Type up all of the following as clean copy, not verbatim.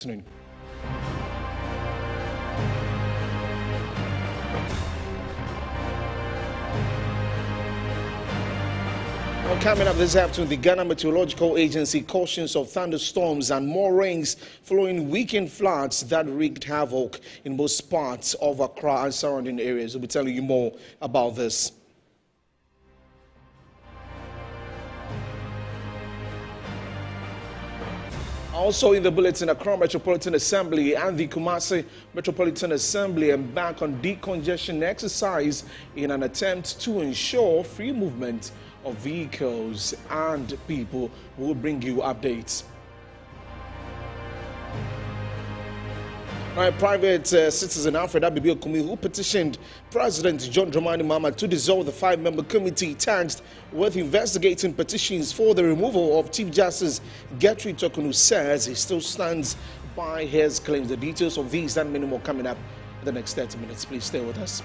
Afternoon. Well, coming up this afternoon, the Ghana Meteorological Agency cautions of thunderstorms and more rains following weekend floods that wreaked havoc in most parts of Accra and surrounding areas. We'll be telling you more about this. Also in the bulletin, Accra Metropolitan Assembly and the Kumasi Metropolitan Assembly embark on decongestion exercise in an attempt to ensure free movement of vehicles and people. We will bring you updates. Private citizen Alfred Abibio-Kumi, who petitioned President John Dramani Mahama to dissolve the 5-member committee tasked with investigating petitions for the removal of Chief Justice Gertrude Tokunu, says he still stands by his claims. The details of these and many more coming up in the next 30 minutes. Please stay with us.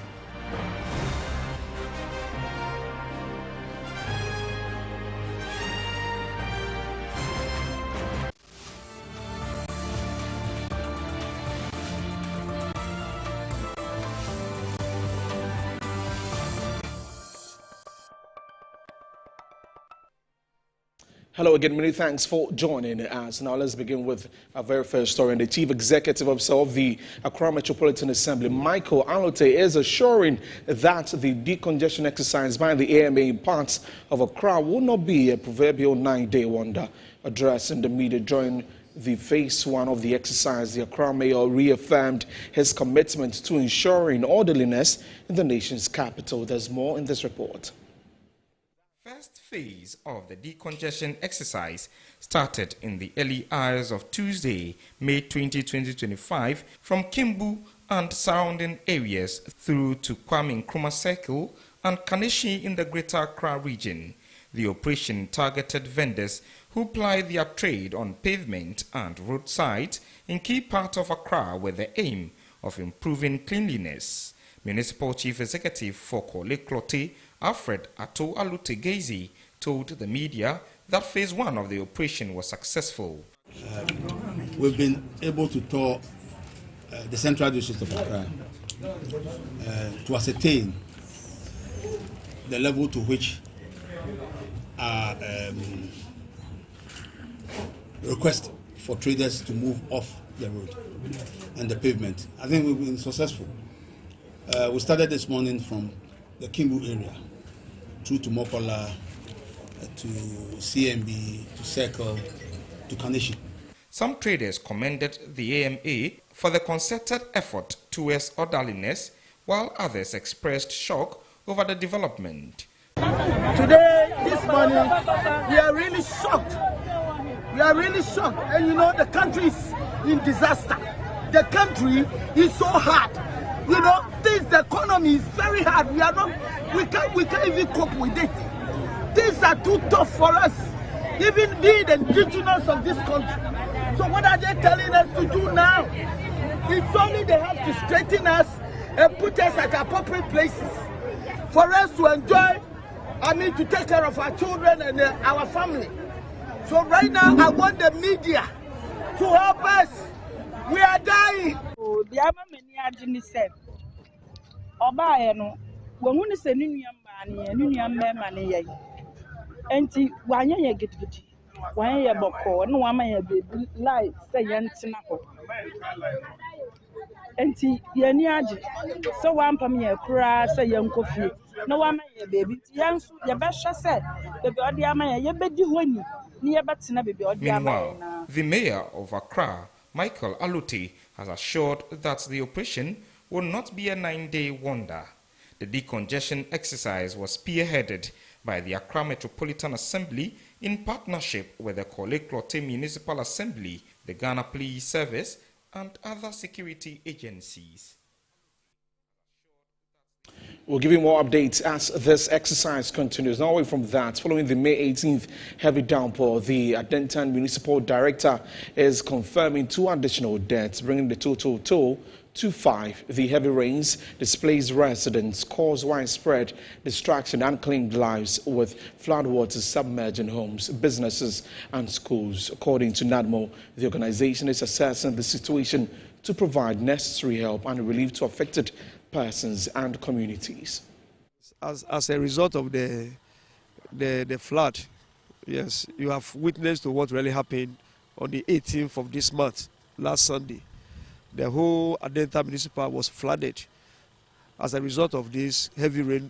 Hello again, many thanks for joining us. Now let's begin with our very first story. And the Chief Executive Officer of the Accra Metropolitan Assembly, Michael Alote, is assuring that the decongestion exercise by the AMA in parts of Accra will not be a proverbial 9-day wonder. Addressing the media during the phase 1 of the exercise, the Accra Mayor reaffirmed his commitment to ensuring orderliness in the nation's capital. There's more in this report. First phase of the decongestion exercise started in the early hours of Tuesday, May 20, 2025, from Kimbu and surrounding areas through to Kwame Nkrumah Circle and Kanishi in the Greater Accra region. The operation targeted vendors who ply their trade on pavement and roadside in key parts of Accra with the aim of improving cleanliness. Municipal Chief Executive for Clote, Alfred Ato Alute Gezi, told the media that phase 1 of the operation was successful. We've been able to tour the central district of Accra to ascertain the level to which our request for traders to move off the road and the pavement. I think we've been successful. We started this morning from the Kimbu area through to Mokola, to CMB, to Circle, to Kanishi. Some traders commended the AMA for the concerted effort towards orderliness, while others expressed shock over the development. Today, this morning, we are really shocked. We are really shocked. And you know, the country is in disaster. The country is so hard. You know, the economy is very hard. We can't even cope with it. Things are too tough for us, even being the indigenous of this country. So what are they telling us to do now? It's only they have to straighten us and put us at appropriate places for us to enjoy, to take care of our children and our family. So right now, I want the media to help us. We are dying. Wahuni se nini mani yai. Enti wanya gidi. Wanya boko no wama baby like say yantina ho. Enti yani aji. So wampa me kura say yankofie. No wama baby yansu ya besha say baby odi ama ya bedi honi. Ni betina baby odi ama. Meanwhile, the mayor of Accra, Michael Alote, has assured that the operation will not be a 9-day wonder. The decongestion exercise was spearheaded by the Accra Metropolitan Assembly in partnership with the Clote Municipal Assembly, the Ghana Police Service, and other security agencies. We'll give you more updates as this exercise continues. Now, away from that, following the May 18th heavy downpour, the Adentan Municipal Director is confirming 2 additional deaths, bringing the total to 5. The heavy rains displaced residents, caused widespread destruction and claimed lives, with floodwaters submerging homes, businesses and schools. According to NADMO, the organization is assessing the situation to provide necessary help and relief to affected persons and communities. As a result of the flood, yes, you have witnessed to what really happened on the 18th of this month, last Sunday. The whole Adenta Municipal was flooded as a result of this heavy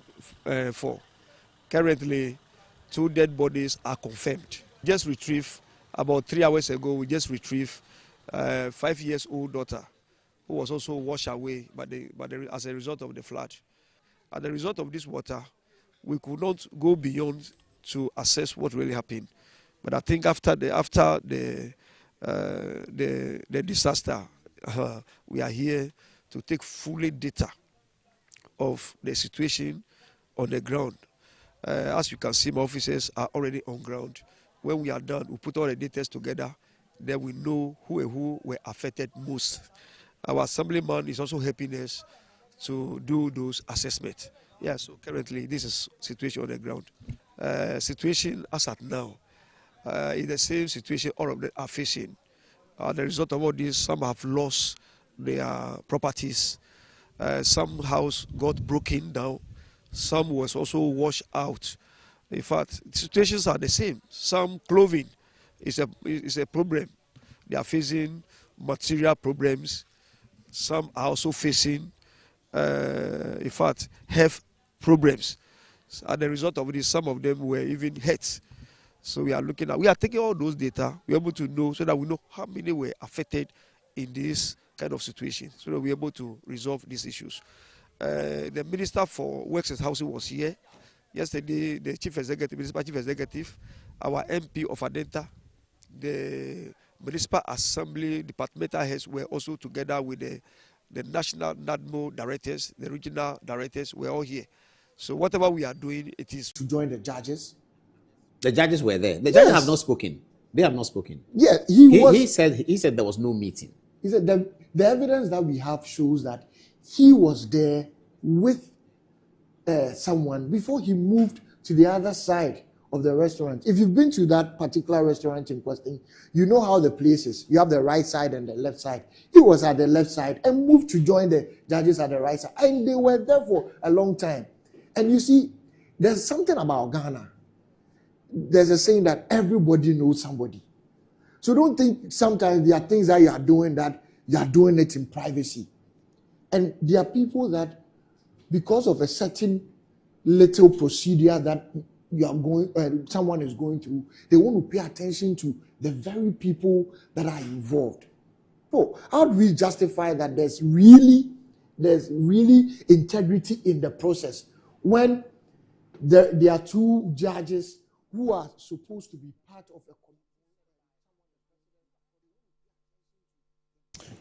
rainfall. Currently, 2 dead bodies are confirmed. Just retrieved, about 3 hours ago, we just retrieved a 5-year-old daughter who was also washed away as a result of the flood. As a result of this water, we could not go beyond to assess what really happened. But I think after the disaster, we are here to take fully data of the situation on the ground. As you can see, my officers are already on ground. When we are done, we put all the data together, then we know who were affected most. Our assemblyman is also helping us to do those assessments. Yeah, so currently this is situation on the ground. Situation as at now is the same situation all of them are facing. The result of all this, some have lost their properties. Some house got broken down. Some was also washed out. In fact, situations are the same. Some clothing is a problem. They are facing material problems. Some are also facing, in fact, health problems. As a result of this, some of them were even hurt. So we are taking all those data. We're able to know so that we know how many were affected in this kind of situation, so that we're able to resolve these issues. The Minister for Works and Housing was here. Yesterday, the Chief Executive, Municipal Chief Executive, our MP of Adenta, the Municipal Assembly departmental heads were also together with the national NADMO directors, the regional directors, were all here. So whatever we are doing, it is to join the judges. The judges were there. The judges have not spoken. They have not spoken. Yeah, he said there was no meeting. He said the evidence that we have shows that he was there with someone before he moved to the other side of the restaurant. If you've been to that particular restaurant in question, you know how the place is. You have the right side and the left side. He was at the left side and moved to join the judges at the right side. And they were there for a long time. And you see, there's something about Ghana. There's a saying that everybody knows somebody. So don't think sometimes there are things that you are doing it in privacy. And there are people that, because of a certain little procedure that someone is going through, they want to pay attention to the very people that are involved. So how do we justify that there's really integrity in the process when there are 2 judges who are supposed to be part of a community?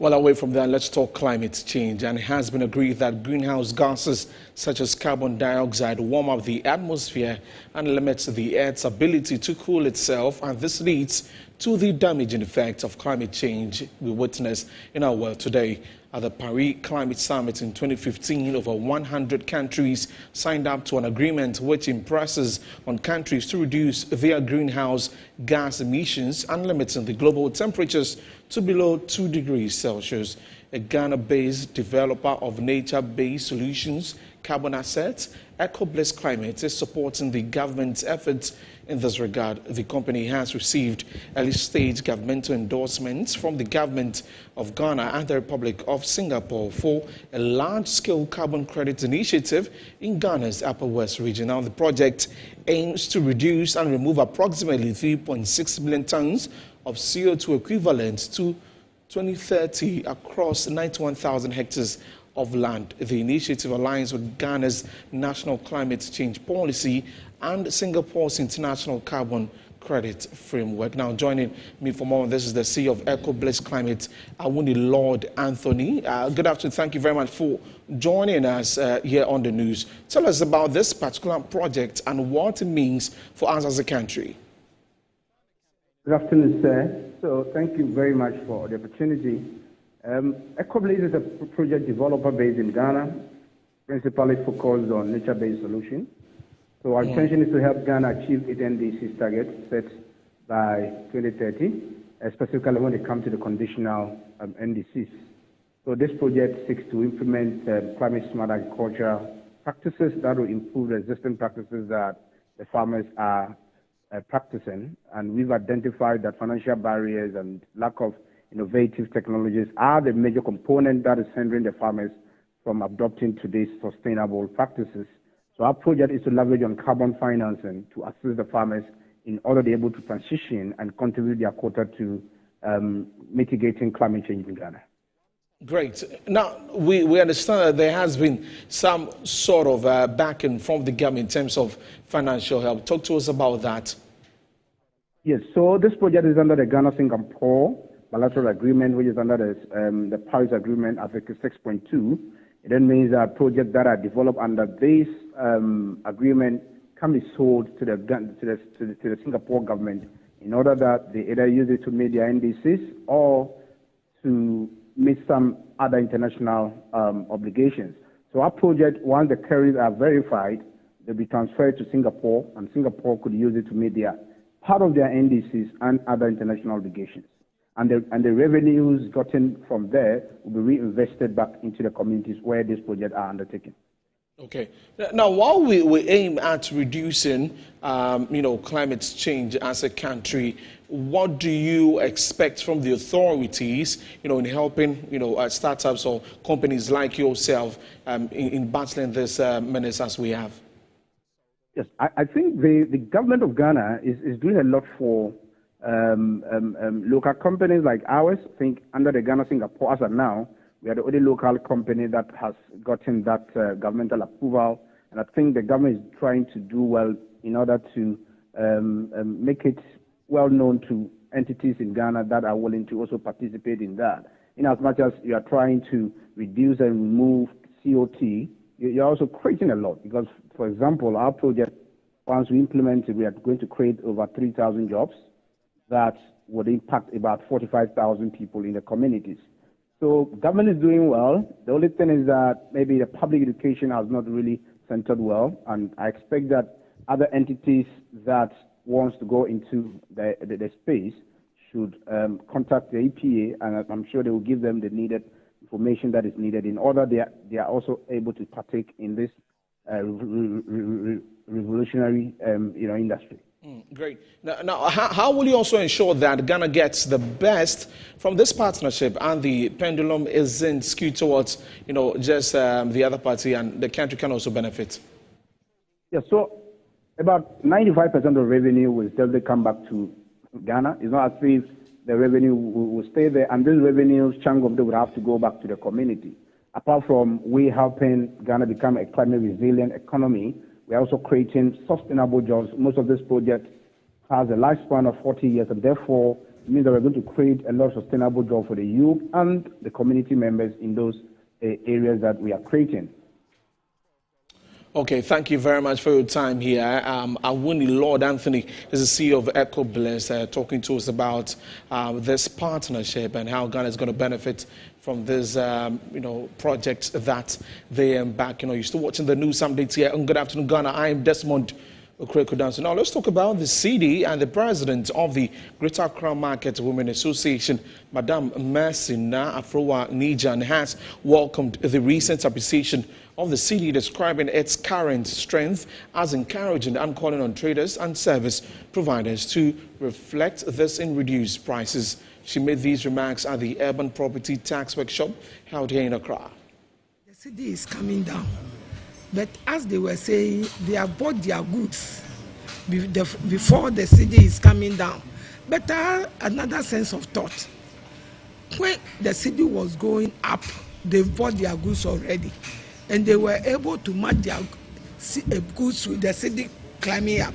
Well, away from that, let's talk climate change. And it has been agreed that greenhouse gases such as carbon dioxide warm up the atmosphere and limits the Earth's ability to cool itself. And this leads to the damaging effect of climate change we witness in our world today. At the Paris Climate Summit in 2015, over 100 countries signed up to an agreement which impresses on countries to reduce their greenhouse gas emissions and limiting the global temperatures to below 2 degrees Celsius. A Ghana-based developer of nature-based solutions, carbon assets, EcoBliss Climate is supporting the government's efforts in this regard. The company has received early-stage governmental endorsements from the government of Ghana and the Republic of Singapore for a large-scale carbon credit initiative in Ghana's Upper West region. Now, the project aims to reduce and remove approximately 3.6 million tons of CO2 equivalent to 2030 across 91,000 hectares of land. The initiative aligns with Ghana's national climate change policy and Singapore's international carbon credit framework. Now, joining me for more on this is the CEO of Eco Bliss Climate, Awuni Lord Anthony. Good afternoon. Thank you very much for joining us here on the news. Tell us about this particular project and what it means for us as a country. Good afternoon, sir. So thank you very much for the opportunity. Eco Bliss is a project developer based in Ghana, principally focused on nature-based solutions. So our intention is to help Ghana achieve its NDC's target set by 2030, specifically when it comes to the conditional NDCs. So this project seeks to implement climate-smart agriculture practices that will improve the existing practices that the farmers are practicing. And we've identified that financial barriers and lack of innovative technologies are the major component that is hindering the farmers from adopting today's sustainable practices. So our project is to leverage on carbon financing to assist the farmers in order to be able to transition and contribute their quota to mitigating climate change in Ghana. Great. Now, we understand that there has been some sort of backing from the government in terms of financial help. Talk to us about that. Yes, so this project is under the Ghana-Singapore bilateral agreement, which is under the Paris Agreement, Article 6.2. It then means that projects that are developed under this agreement can be sold to the Singapore government in order that they either use it to meet their NDCs or to meet some other international obligations. So our project, once the carriers are verified, they'll be transferred to Singapore, and Singapore could use it to meet part of their NDCs and other international obligations. And the revenues gotten from there will be reinvested back into the communities where these projects are undertaken. Okay. Now, while we aim at reducing, climate change as a country, what do you expect from the authorities, in helping, startups or companies like yourself in battling this menace as we have? Yes, I think the government of Ghana is doing a lot for local companies like ours. I think under the Ghana-Singapore, as of now, we are the only local company that has gotten that governmental approval. And I think the government is trying to do well in order to make it well known to entities in Ghana that are willing to also participate in that. In as much as you are trying to reduce and remove CO2, you're also creating a lot. Because, for example, our project, once we implement it, we are going to create over 3,000 jobs that would impact about 45,000 people in the communities. So government is doing well. The only thing is that maybe the public education has not really centered well, and I expect that other entities that wants to go into the space should contact the EPA, and I'm sure they will give them the needed information that is needed in order they are also able to partake in this revolutionary industry. Great. Now, how will you also ensure that Ghana gets the best from this partnership and the pendulum isn't skewed towards, just the other party, and the country can also benefit? Yeah, so about 95% of revenue will still come back to Ghana. It's not as if the revenue will stay there, and this revenue, chunk of them will have to go back to the community. Apart from we helping Ghana become a climate resilient economy, we are also creating sustainable jobs. Most of this project has a lifespan of 40 years, and therefore it means that we're going to create a lot of sustainable jobs for the youth and the community members in those areas that we are creating. Okay, thank you very much for your time here. Awuni Lord Anthony is the CEO of Eco Bliss, talking to us about this partnership and how Ghana is going to benefit from this, project that they embark. You're still watching the news updates here. Good afternoon, Ghana. I am Desmond Crackdown. So now let's talk about the CD and the president of the Greater Accra Market Women Association, Madam Mercina Afrowa Nijan, has welcomed the recent appreciation of the CD, describing its current strength as encouraging and calling on traders and service providers to reflect this in reduced prices. She made these remarks at the Urban Property Tax Workshop held here in Accra. The CD is coming down, but as they were saying, they have bought their goods before the CD is coming down. But another sense of thought. When the CD was going up, they bought their goods already, and they were able to match their goods with the CD climbing up.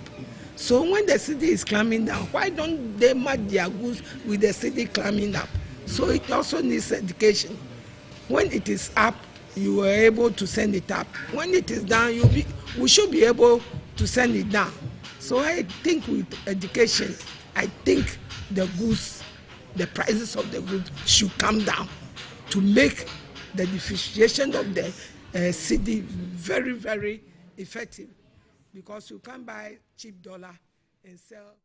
So when the city is climbing down, why don't they match their goods with the city climbing up? So it also needs education. When it is up, you are able to send it up. When it is down, we should be able to send it down. So I think with education, I think the goods, the prices of the goods should come down to make the differentiation of the city very, very effective. Because you can't buy cheap dollar and sell.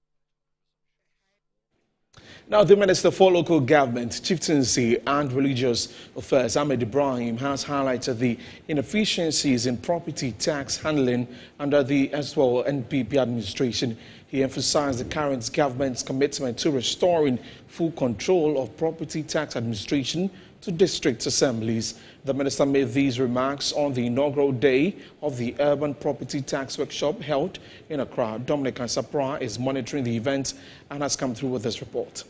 Now, the Minister for Local Government, Chieftaincy and Religious Affairs, Ahmed Ibrahim, has highlighted the inefficiencies in property tax handling under the NPP administration. He emphasized the current government's commitment to restoring full control of property tax administration to district assemblies. The minister made these remarks on the inaugural day of the Urban Property Tax Workshop held in Accra. Dominic Ansapra is monitoring the event and has come through with this report.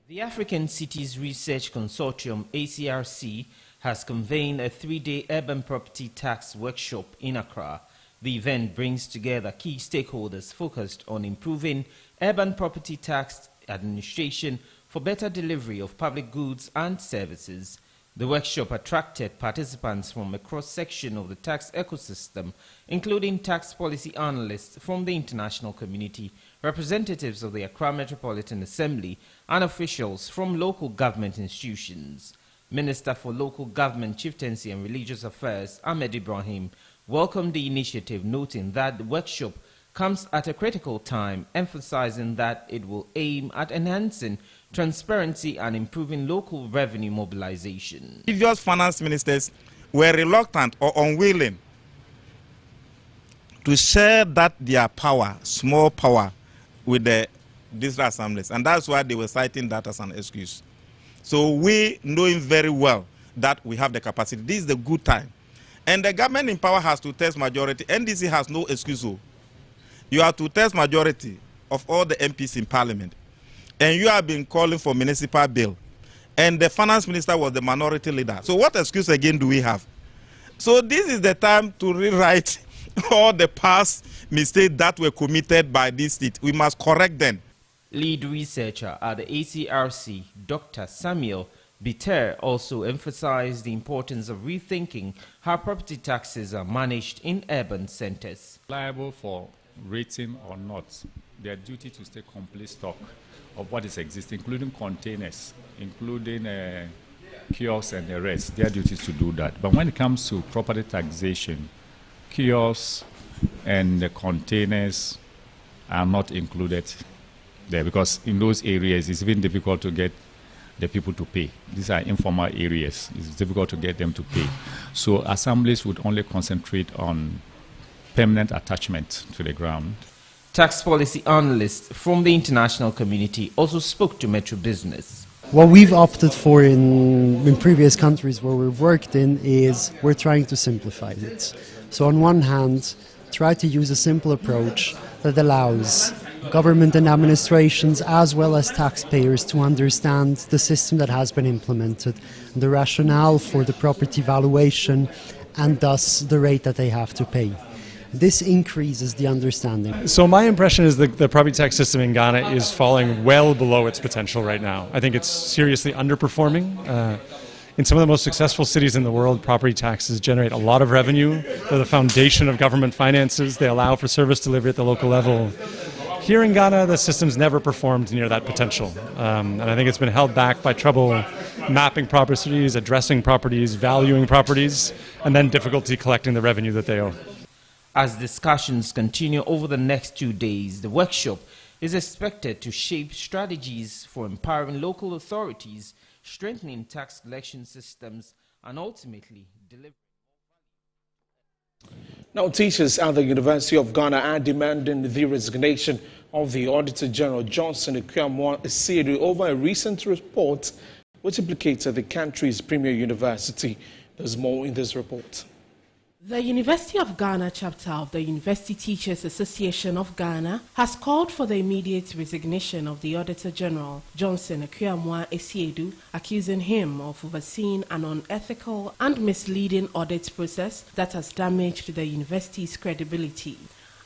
The African Cities Research Consortium, ACRC, has convened a 3-day urban property tax workshop in Accra. The event brings together key stakeholders focused on improving urban property tax administration for better delivery of public goods and services. The workshop attracted participants from a cross-section of the tax ecosystem, including tax policy analysts from the international community, representatives of the Accra Metropolitan Assembly, and officials from local government institutions. Minister for Local Government, Chieftaincy and Religious Affairs, Ahmed Ibrahim, welcomed the initiative, noting that the workshop comes at a critical time, emphasizing that it will aim at enhancing transparency and improving local revenue mobilization. Previous finance ministers were reluctant or unwilling to share that their power, small power, with the district assemblies, and that's why they were citing that as an excuse. So we knowing very well that we have the capacity, this is the good time. And the government in power has to test majority. NDC has no excuse. You have to test majority of all the MPs in parliament. And you have been calling for municipal bill. And the finance minister was the minority leader. So what excuse again do we have? So this is the time to rewrite all the past mistakes that were committed by this state. We must correct them. Lead researcher at the ACRC, Dr. Samuel Bitter, also emphasized the importance of rethinking how property taxes are managed in urban centers. Liable for rating or not, their duty to stay complete stock of what is existing, including containers, including kiosks and the rest, their duty is to do that. But when it comes to property taxation, kiosks and the containers are not included there because in those areas it's even difficult to get the people to pay. These are informal areas. It's difficult to get them to pay. So assemblies would only concentrate on permanent attachment to the ground. Tax policy analysts from the international community also spoke to Metro Business. What we've opted for in previous countries where we've worked in is we're trying to simplify it. So on one hand, try to use a simple approach that allows government and administrations as well as taxpayers to understand the system that has been implemented, the rationale for the property valuation, and thus the rate that they have to pay. This increases the understanding. So my impression is that the property tax system in Ghana is falling well below its potential right now. I think it's seriously underperforming. In some of the most successful cities in the world, property taxes generate a lot of revenue. They're the foundation of government finances. They allow for service delivery at the local level. Here in Ghana, the system's never performed near that potential. And I think it's been held back by trouble mapping properties, addressing properties, valuing properties, and then difficulty collecting the revenue that they owe. As discussions continue over the next 2 days, the workshop is expected to shape strategies for empowering local authorities, strengthening tax collection systems, and ultimately delivering. Now, teachers at the University of Ghana are demanding the resignation of the Auditor General Johnson Akuamwa over a recent report which implicated the country's premier university. There's more in this report. The University of Ghana chapter of the University Teachers Association of Ghana has called for the immediate resignation of the Auditor General, Johnson Akuamwa Esiedu, accusing him of overseeing an unethical and misleading audit process that has damaged the university's credibility.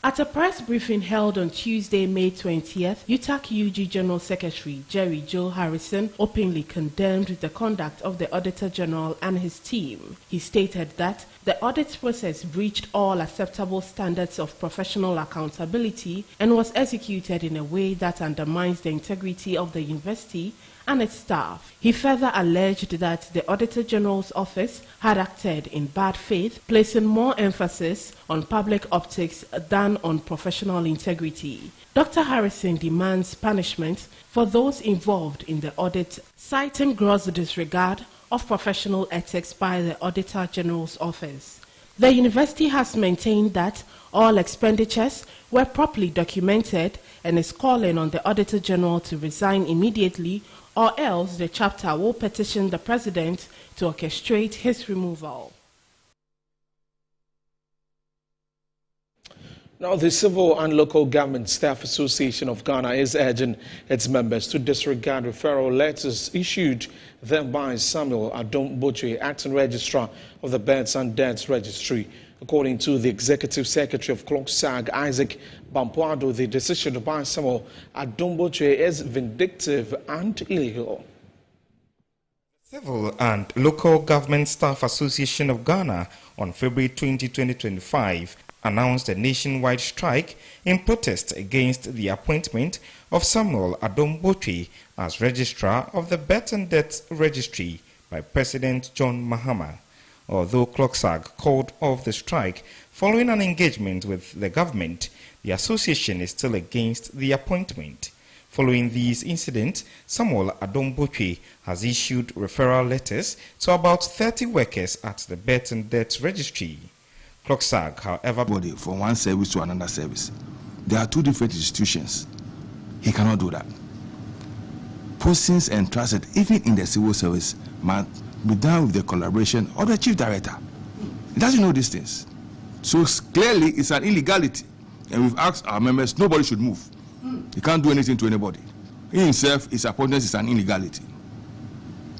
At a press briefing held on Tuesday, May 20th, UTAC UG General Secretary Jerry Joe Harrison openly condemned the conduct of the Auditor General and his team. He stated that the audit process breached all acceptable standards of professional accountability and was executed in a way that undermines the integrity of the university and its staff. He further alleged that the Auditor General's office had acted in bad faith, placing more emphasis on public optics than on professional integrity. Dr. Harrison demands punishment for those involved in the audit, citing gross disregard of professional ethics by the Auditor General's office. The university has maintained that all expenditures were properly documented and is calling on the Auditor General to resign immediately, or else the chapter will petition the President to orchestrate his removal. Now, the Civil and Local Government Staff Association of Ghana is urging its members to disregard referral letters issued them by Samuel Adom Botwe, acting registrar of the Births and Deaths Registry. According to the Executive Secretary of CLOCSAG, Isaac Bampuado, the decision by Samuel Adom Botwe is vindictive and illegal. Civil and Local Government Staff Association of Ghana on February 20, 2025 announced a nationwide strike in protest against the appointment of Samuel Adom Botwe as Registrar of the Births and Deaths Registry by President John Mahama. Although CLOCSAG called off the strike following an engagement with the government, the association is still against the appointment. Following these incidents, Samuel Adom Botwe has issued referral letters to about 30 workers at the Births and Deaths Registry. CLOCSAG, however, from one service to another service. There are two different institutions. He cannot do that. Postings entrusted, even in the civil service, must be done with the collaboration of the chief director. He doesn't know these things. So clearly, it's an illegality. And we've asked our members, nobody should move. He can't do anything to anybody. He himself, his appointment is an illegality.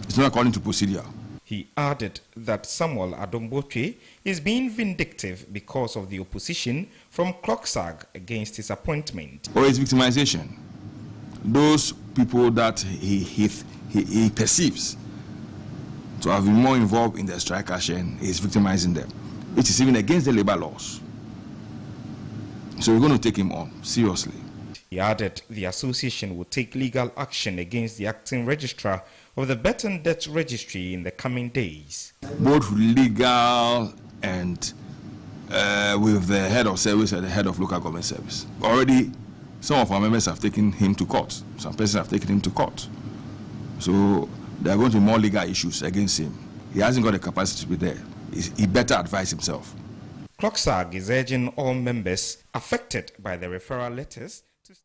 It's not according to procedure. He added that Samuel Adom Botwe is being vindictive because of the opposition from CLOCSAG against his appointment. Or it's victimization. Those people that he perceives to have been more involved in the strike action, is victimizing them. It is even against the labor laws. So we're going to take him on seriously. He added the association will take legal action against the acting registrar of the Births and Deaths Registry in the coming days. Both legal and with the head of service and the head of local government service. Already, some of our members have taken him to court. Some persons have taken him to court. So there are going to be more legal issues against him. He hasn't got the capacity to be there. He better advise himself. CLOCSAG is urging all members affected by the referral letters to stay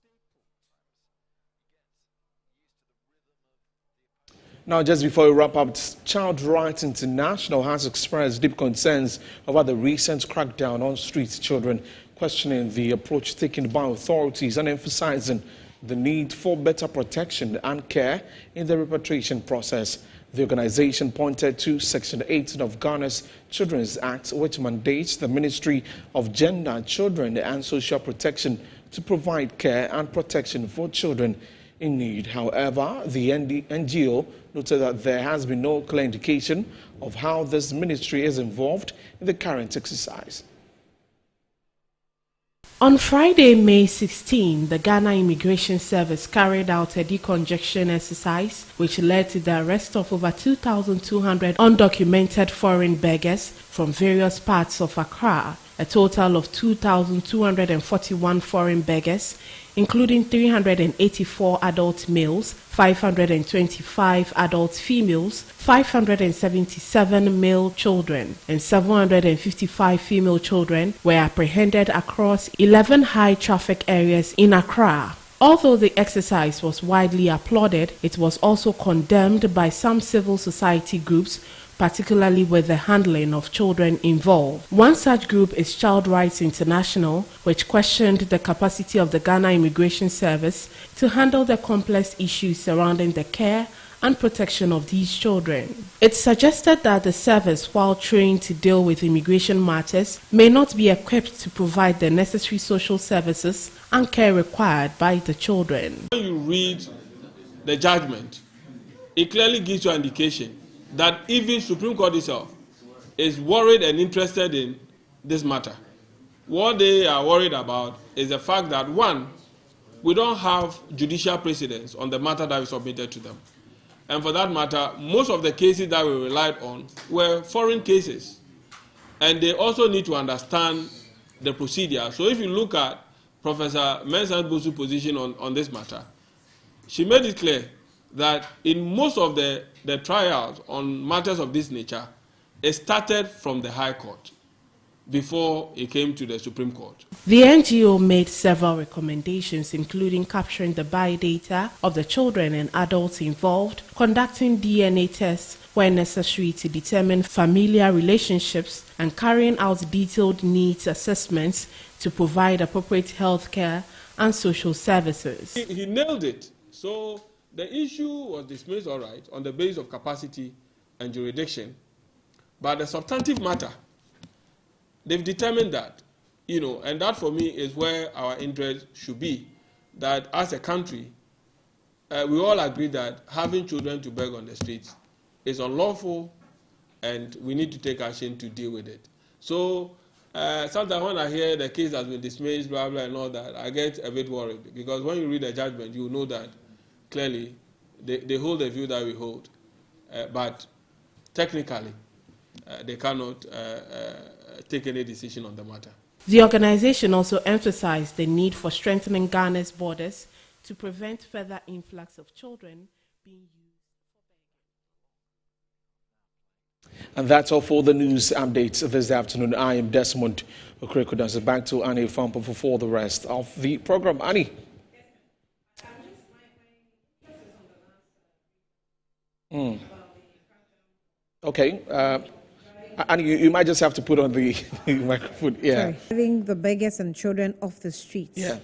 put. Now, just before we wrap up, Child Rights International has expressed deep concerns over the recent crackdown on street children, questioning the approach taken by authorities and emphasizing the need for better protection and care in the repatriation process. The organization pointed to Section 18 of Ghana's Children's Act, which mandates the Ministry of Gender, Children and Social Protection to provide care and protection for children in need. However, the NGO noted that there has been no clear indication of how this ministry is involved in the current exercise. On Friday, May 16, the Ghana Immigration Service carried out a decongestion exercise which led to the arrest of over 2,200 undocumented foreign beggars from various parts of Accra. A total of 2,241 foreign beggars, including 384 adult males, 525 adult females, 577 male children, and 755 female children were apprehended across 11 high-traffic areas in Accra. Although the exercise was widely applauded, it was also condemned by some civil society groups, particularly with the handling of children involved. One such group is Child Rights International, which questioned the capacity of the Ghana Immigration Service to handle the complex issues surrounding the care and protection of these children. It suggested that the service, while trained to deal with immigration matters, may not be equipped to provide the necessary social services and care required by the children. When you read the judgment, it clearly gives you an indication that even Supreme Court itself is worried and interested in this matter. What they are worried about is the fact that, one, we don't have judicial precedents on the matter that we submitted to them. And for that matter, most of the cases that we relied on were foreign cases. And they also need to understand the procedure. So if you look at Professor Mensah Busu's position on this matter, she made it clear that in most of the trials on matters of this nature, it started from the High Court before it came to the Supreme Court. The NGO made several recommendations, including capturing the biodata of the children and adults involved, conducting DNA tests where necessary to determine familiar relationships, and carrying out detailed needs assessments to provide appropriate health care and social services. He nailed it. So the issue was dismissed, all right, on the basis of capacity and jurisdiction. But the substantive matter, they've determined that, and that for me is where our interest should be, that as a country, we all agree that having children to beg on the streets is unlawful, and we need to take action to deal with it. So sometimes when I hear the case has been dismissed, blah, blah, and all that, I get a bit worried, because when you read the judgment, you know that clearly they hold the view that we hold. But technically, they cannot take any decision on the matter. The organization also emphasized the need for strengthening Ghana's borders to prevent further influx of children being used for begging. And that's all for the news updates this afternoon. I am Desmond Okrekodanse. Back to Annie Fampo for the rest of the program. Annie. Okay. And you might just have to put on the microphone. Yeah. Sorry. Having the beggars and children off the streets. Yeah.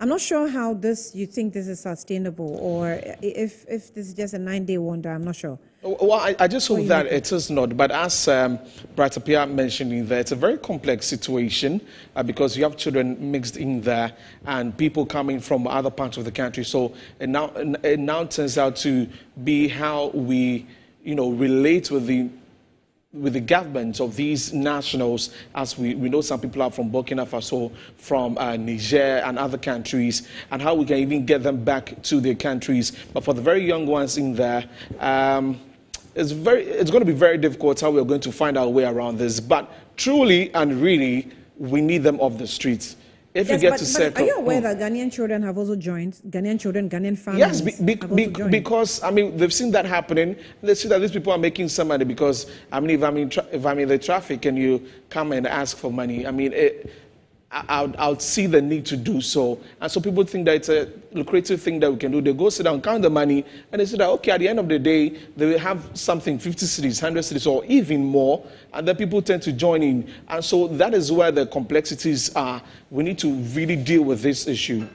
I'm not sure how you think this is sustainable, or if this is just a 9-day wonder. I'm not sure. Well, I just hope that it is not. But as Brata Pia mentioned there, it's a very complex situation because you have children mixed in there and people coming from other parts of the country. So it now turns out to be how we, relate with the governments of these nationals, as we know some people are from Burkina Faso, from Niger and other countries, and how we can even get them back to their countries. But for the very young ones in there, it's going to be very difficult how we're going to find our way around this. But truly and really, we need them off the streets. If you get to settle, are you aware that Ghanaian children have also joined? Ghanaian families. Yes, because they've seen that happening. They see that these people are making some money. Because if I'm in the traffic and you come and ask for money, I'll see the need to do so. And so people think that it's a lucrative thing that we can do. They go sit down, count the money, and they say that, okay, at the end of the day, they will have something, 50 cities, 100 cities, or even more, and then people tend to join in. And so that is where the complexities are. We need to really deal with this issue.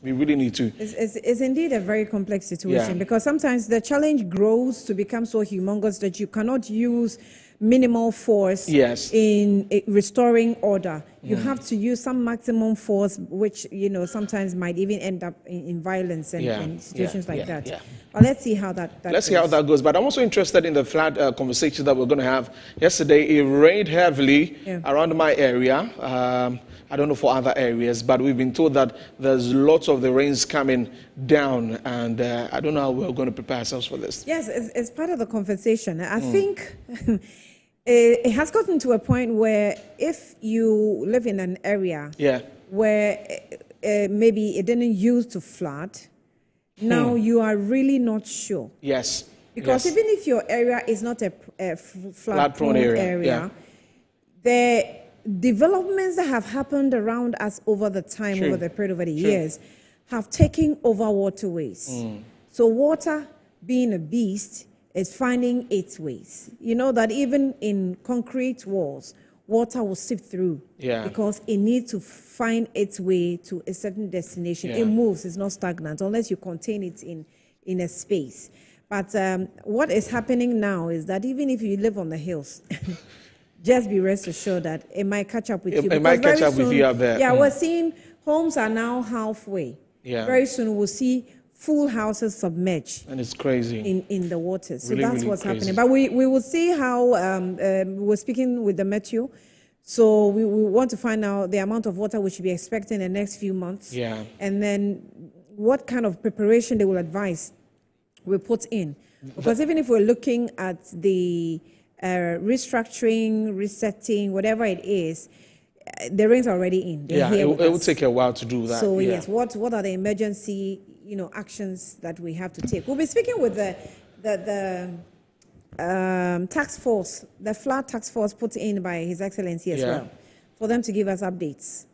We really need to. It's indeed a very complex situation, because sometimes the challenge grows to become so humongous that you cannot use minimal force in restoring order. You have to use some maximum force, which sometimes might even end up in violence and situations like that. But let's see how that goes. See how that goes. But I'm also interested in the flood conversation that we're going to have. Yesterday, it rained heavily around my area. I don't know for other areas, but we've been told that there's lots of the rains coming down, and I don't know how we're going to prepare ourselves for this. Yes, it's part of the conversation. I think it has gotten to a point where if you live in an area where maybe it didn't used to flood, now you are really not sure. Yes. Because even if your area is not a flood-prone area, the developments that have happened around us over the time, over the period, over the years, have taken over waterways. So water, being a beast, is finding its ways. You know that even in concrete walls, water will seep through because it needs to find its way to a certain destination. It moves, it's not stagnant, unless you contain it in a space. But what is happening now is that even if you live on the hills, just be rest assured that it might catch up with you. It might catch up with you up there. Yeah, we're seeing homes are now halfway. Yeah. Very soon we'll see full houses submerged. And it's crazy. In the waters. So really, that's really what's crazy. happening. But we will see how, we're speaking with the Meteo. So we want to find out the amount of water we should be expecting in the next few months. Yeah. And then what kind of preparation they will advise we put in. Because even if we're looking at the restructuring, resetting, whatever it is, the rains are already in. They're here it will take a while to do that. So yes, what are the emergency actions that we have to take? We'll be speaking with the task force, the flood task force put in by His Excellency as well, for them to give us updates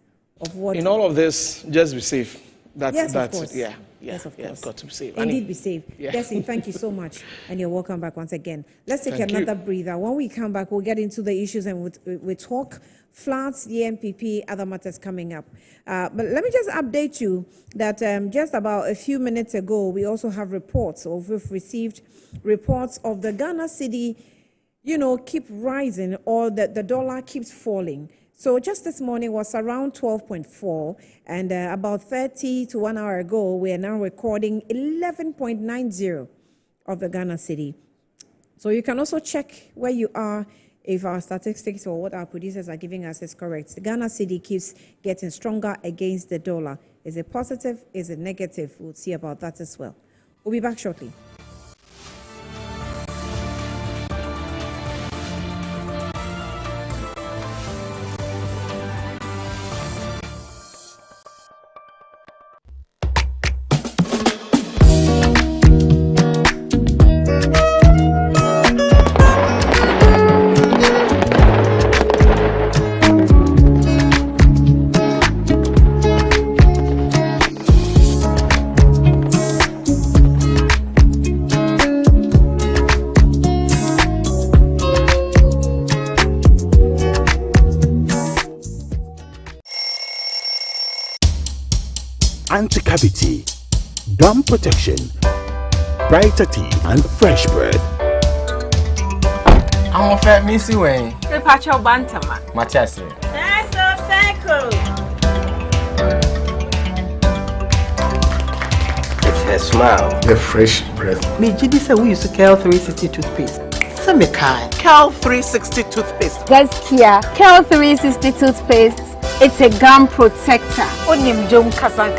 of what. In all of this, just be safe. Yes, of course. Yes, of course. Got to be safe. Indeed, be safe. Yeah. Desi, thank you so much, and you're welcome back once again. Let's take Thank another you. breather. When we come back, we'll get into the issues and we talk floods, the MPP, other matters coming up. But let me just update you that just about a few minutes ago, we also have reports, or we've received reports of the Ghana cedi, keep rising, or the dollar keeps falling. So just this morning was around 12.4, and about 30 to 1 hour ago, we are now recording 11.90 of the Ghana cedi. So you can also check where you are if our statistics or what our producers are giving us is correct. The Ghana cedi keeps getting stronger against the dollar. Is it positive? Is it negative? We'll see about that as well. We'll be back shortly. Anti-cavity, gum protection, brighter teeth, and fresh breath. I'm a fat missy way. The patch of bantama. Matias. It's her smile. The fresh breath. Me, Jidi said we use Cal 360 toothpaste. Some kind. Cal 360 toothpaste. That's here. Cal 360 toothpaste. It's a gum protector. Onim jom kasan.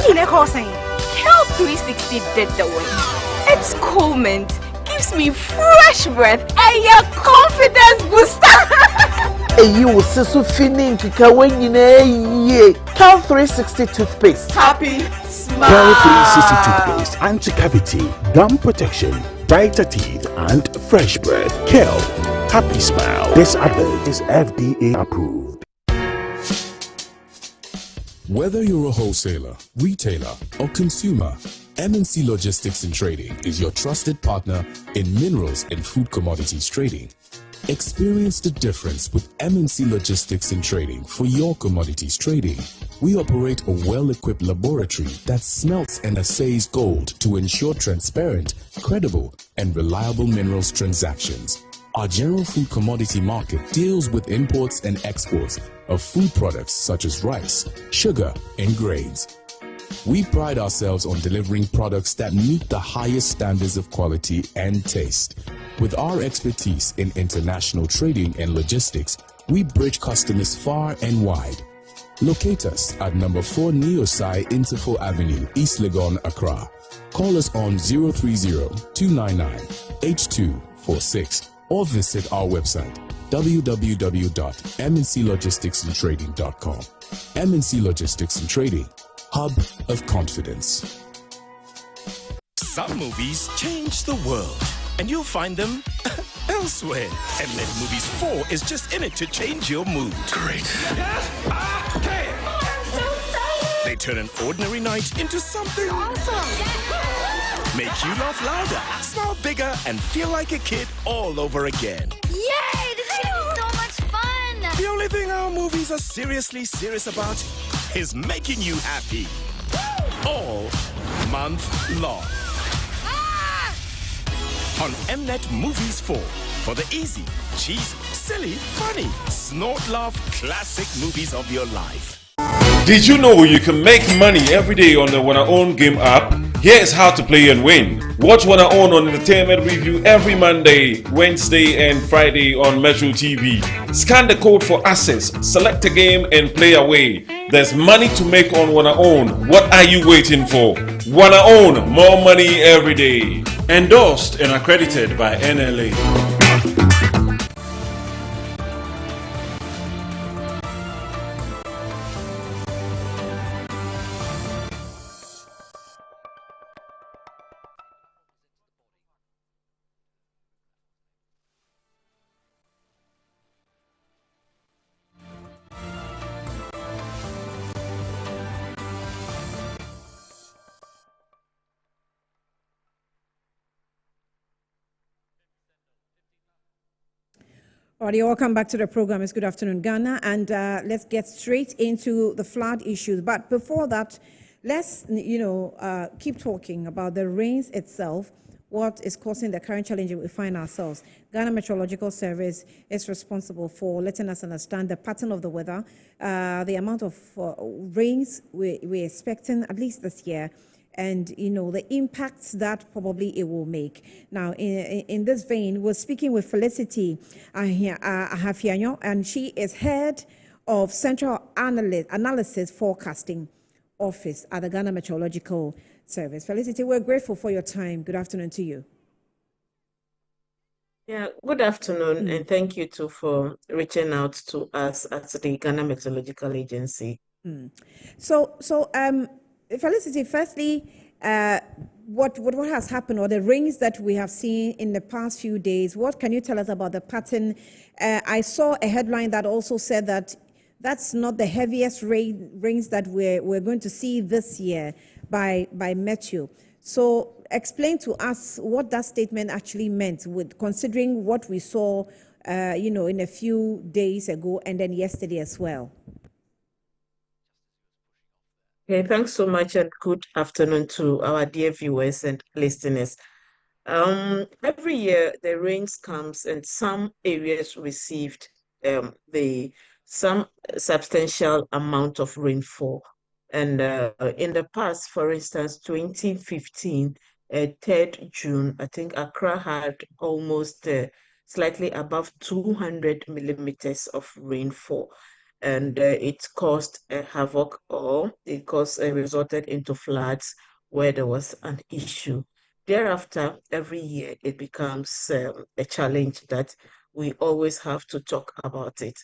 Ile kosen. Cal 360 did the way. It's cool mint. Gives me fresh breath and your confidence booster. And you will see so feeling kika when you know Cal 360 toothpaste. Happy smile. Cal 360 toothpaste, anti-cavity, gum protection, brighter teeth, and fresh breath. Cal, happy smile. This advert is FDA approved. Whether you're a wholesaler, retailer, or consumer, MNC Logistics and Trading is your trusted partner in minerals and food commodities trading. Experience the difference with MNC Logistics and Trading for your commodities trading. We operate a well-equipped laboratory that smelts and assays gold to ensure transparent, credible, and reliable minerals transactions. Our general food commodity market deals with imports and exports of food products such as rice, sugar, and grains. We pride ourselves on delivering products that meet the highest standards of quality and taste. With our expertise in international trading and logistics, we bridge customers far and wide. Locate us at number 4 Neosai Interfo Avenue, East Legon, Accra. Call us on 030-299-8246 or visit our website www.mnclogisticsandtrading.com. MNC Logistics and Trading, hub of confidence. Some movies change the world, and you'll find them elsewhere. Mnet Movies 4 is just in it to change your mood. Great. They turn an ordinary night into something awesome. Make you laugh louder, smile bigger, and feel like a kid all over again. Yay! This is gonna be so much fun! The only thing our movies are seriously serious about is making you happy. All month long. on Mnet Movies 4 for the easy, cheesy, silly, funny, snort laugh classic movies of your life. Did you know you can make money every day on the Wanaon game app? Here is how to play and win. Watch Wanaon on Entertainment Review every Monday, Wednesday and Friday on Metro TV. Scan the code for access, select a game and play away. There's money to make on Wanaon. What are you waiting for? Wanaon, more money every day. Endorsed and accredited by NLA. All right, welcome back to the program. It's Good Afternoon, Ghana, and let's get straight into the flood issues. But before that, let's keep talking about the rains itself. What is causing the current challenge we find ourselves? Ghana Meteorological Service is responsible for letting us understand the pattern of the weather, the amount of rains we're expecting at least this year, and the impacts that probably it will make. Now, in this vein, we're speaking with Felicity Ahafianyo, and she is head of Central Analysis Forecasting Office at the Ghana Meteorological Service. Felicity, we're grateful for your time. Good afternoon to you. Yeah, good afternoon, and thank you too for reaching out to us at the Ghana Meteorological Agency. So, Felicity, firstly, what has happened, or the rains that we have seen in the past few days? What can you tell us about the pattern? I saw a headline that also said that that's not the heaviest rains that we're going to see this year by Meteo. So, explain to us what that statement actually meant, with considering what we saw, in a few days ago and then yesterday as well. Okay, thanks so much, and good afternoon to our dear viewers and listeners. Every year the rains comes and some areas received some substantial amount of rainfall. And in the past, for instance, 2015, 3rd June, I think Accra had almost slightly above 200 millimeters of rainfall. And it caused havoc, or it resulted into floods where there was an issue. Thereafter, every year it becomes a challenge that we always have to talk about it.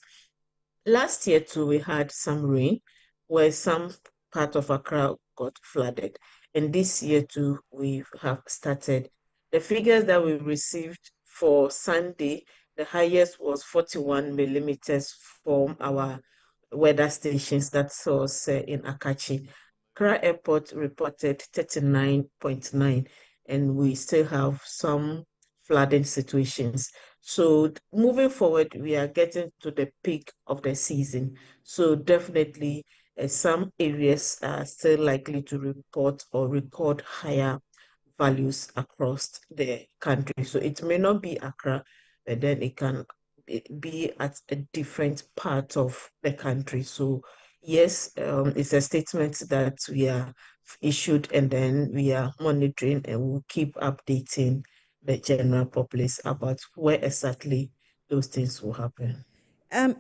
Last year too, we had some rain where some part of Accra got flooded. And this year too, we have started. The figures that we received for Sunday, the highest was 41 millimeters from our weather stations that was in Akachi. Accra Airport reported 39.9, and we still have some flooding situations. So moving forward, we are getting to the peak of the season. So definitely some areas are still likely to report or record higher values across the country. So it may not be Accra, but then it can be at a different part of the country. So yes, it's a statement that we have issued, and then we are monitoring and we'll keep updating the general populace about where exactly those things will happen.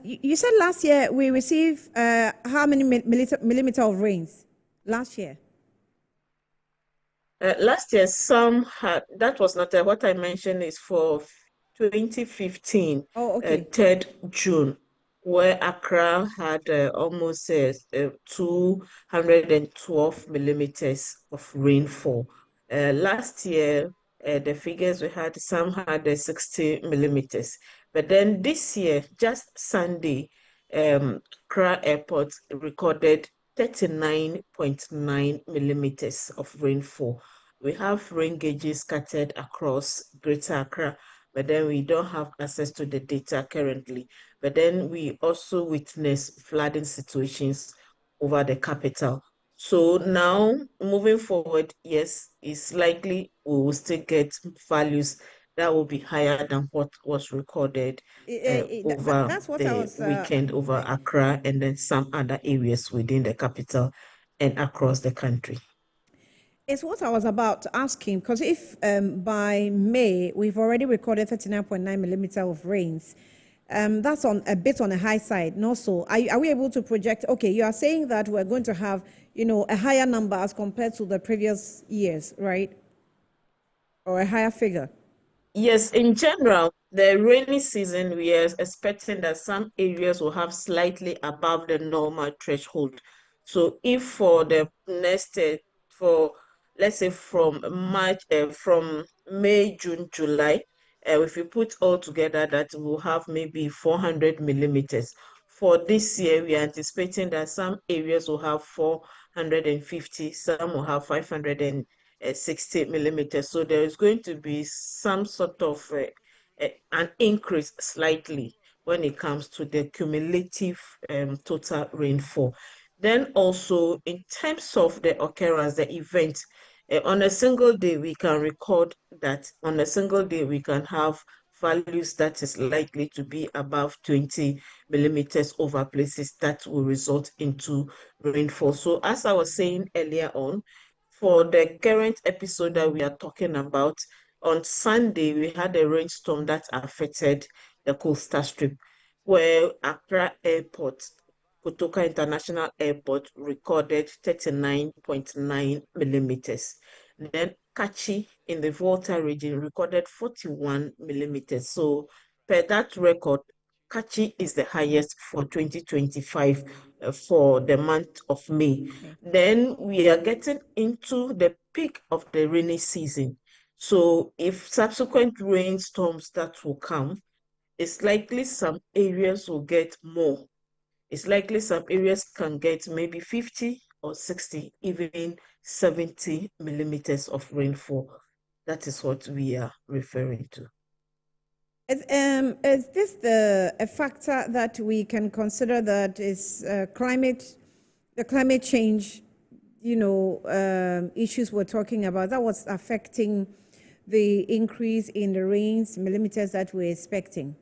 You said last year we received how many millimeter of rains last year? Last year, some had, that was not what I mentioned is for 2015, 3rd June, where Accra had almost 212 millimeters of rainfall. Last year, the figures we had, some had 60 millimeters. But then this year, just Sunday, Accra Airport recorded 39.9 millimeters of rainfall. We have rain gauges scattered across Greater Accra, but then we don't have access to the data currently. But then we also witness flooding situations over the capital. So now, moving forward, yes, it's likely we will still get values that will be higher than what was recorded over That's what I the was. weekend over Accra and then some other areas within the capital and across the country. It's what I was about to ask him, because if by May we've already recorded 39.9 millimeter of rains, that's on a bit on the high side. And also, are we able to project? Okay, you are saying that we're going to have, a higher number as compared to the previous years, right? Or a higher figure? Yes, in general, the rainy season, we are expecting that some areas will have slightly above the normal threshold. So if for the next, for let's say from May, June, July, if you put all together, that will have maybe 400 millimeters. For this year, we are anticipating that some areas will have 450, some will have 560 millimeters. So there is going to be some sort of an increase slightly when it comes to the cumulative total rainfall. Then also in terms of the occurrence, the event, on a single day, we can record that on a single day, we can have values that is likely to be above 20 millimeters over places that will result into rainfall. So as I was saying earlier on, for the current episode that we are talking about, on Sunday, we had a rainstorm that affected the coastal strip, where Accra Airport, Kotoka International Airport, recorded 39.9 millimeters. Then Kachi in the Volta region recorded 41 millimeters. So per that record, Kachi is the highest for 2025 for the month of May. Then we are getting into the peak of the rainy season. So if subsequent rainstorms that will come, it's likely some areas will get more. It's likely some areas can get maybe 50 or 60, even 70 millimeters of rainfall. That is what we are referring to. Is this a factor that we can consider that is the climate change, issues we're talking about, that was affecting the increase in the rains, millimeters that we're expecting?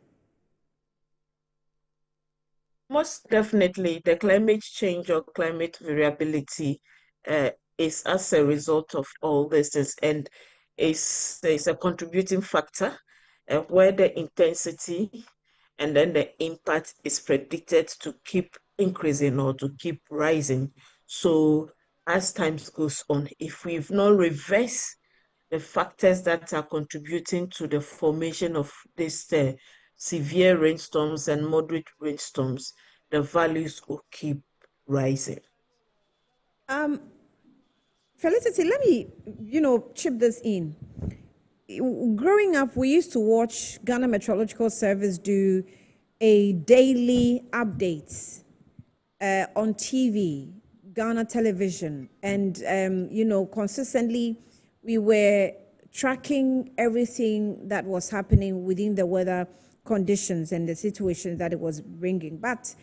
Most definitely, the climate change or climate variability is as a result of all this, and is a contributing factor where the intensity and then the impact is predicted to keep increasing or to keep rising. So as time goes on, if we've not reversed the factors that are contributing to the formation of these severe rainstorms and moderate rainstorms, the values will keep rising. Felicity, let me, chip this in. Growing up, we used to watch Ghana Meteorological Service do a daily update on TV, Ghana television, and consistently we were tracking everything that was happening within the weather conditions and the situations that it was bringing. But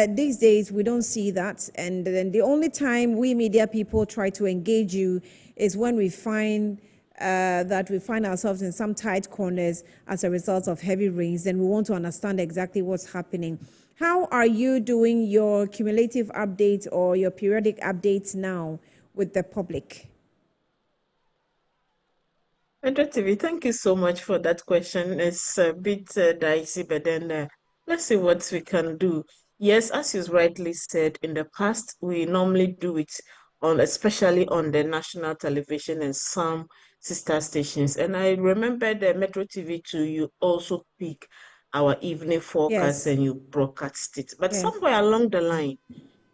these days, we don't see that. And then the only time we media people try to engage you is when we find that we find ourselves in some tight corners as a result of heavy rains, and we want to understand exactly what's happening. How are you doing your cumulative updates or your periodic updates now with the public? Metro TV, thank you so much for that question. It's a bit dicey, but then let's see what we can do. Yes, as you rightly said, in the past, we normally do it especially on the national television and some sister stations. And I remember the Metro TV too, you also pick our evening forecast and you broadcast it. But somewhere along the line,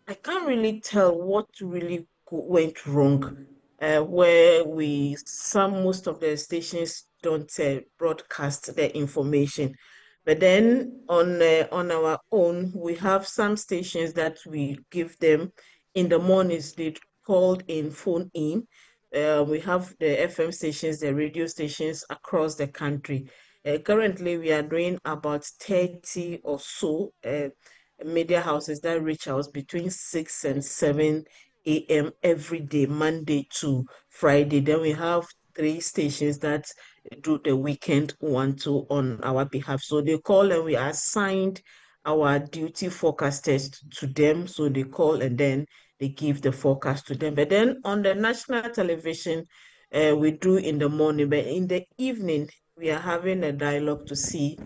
I can't really tell what really went wrong, where most of the stations don't broadcast the information. But then on our own, we have some stations that we give them in the mornings. They called in, phone in. We have the FM stations, the radio stations across the country. Currently, we are doing about 30 or so media houses that reach out between 6 and 7 a.m. every day, Monday to Friday. Then we have 3 stations that do the weekend 1-2 on our behalf. So they call and we assigned our duty forecasters to them. So they call and then they give the forecast to them. But then on the national television, we do in the morning, but in the evening, we are having a dialogue to see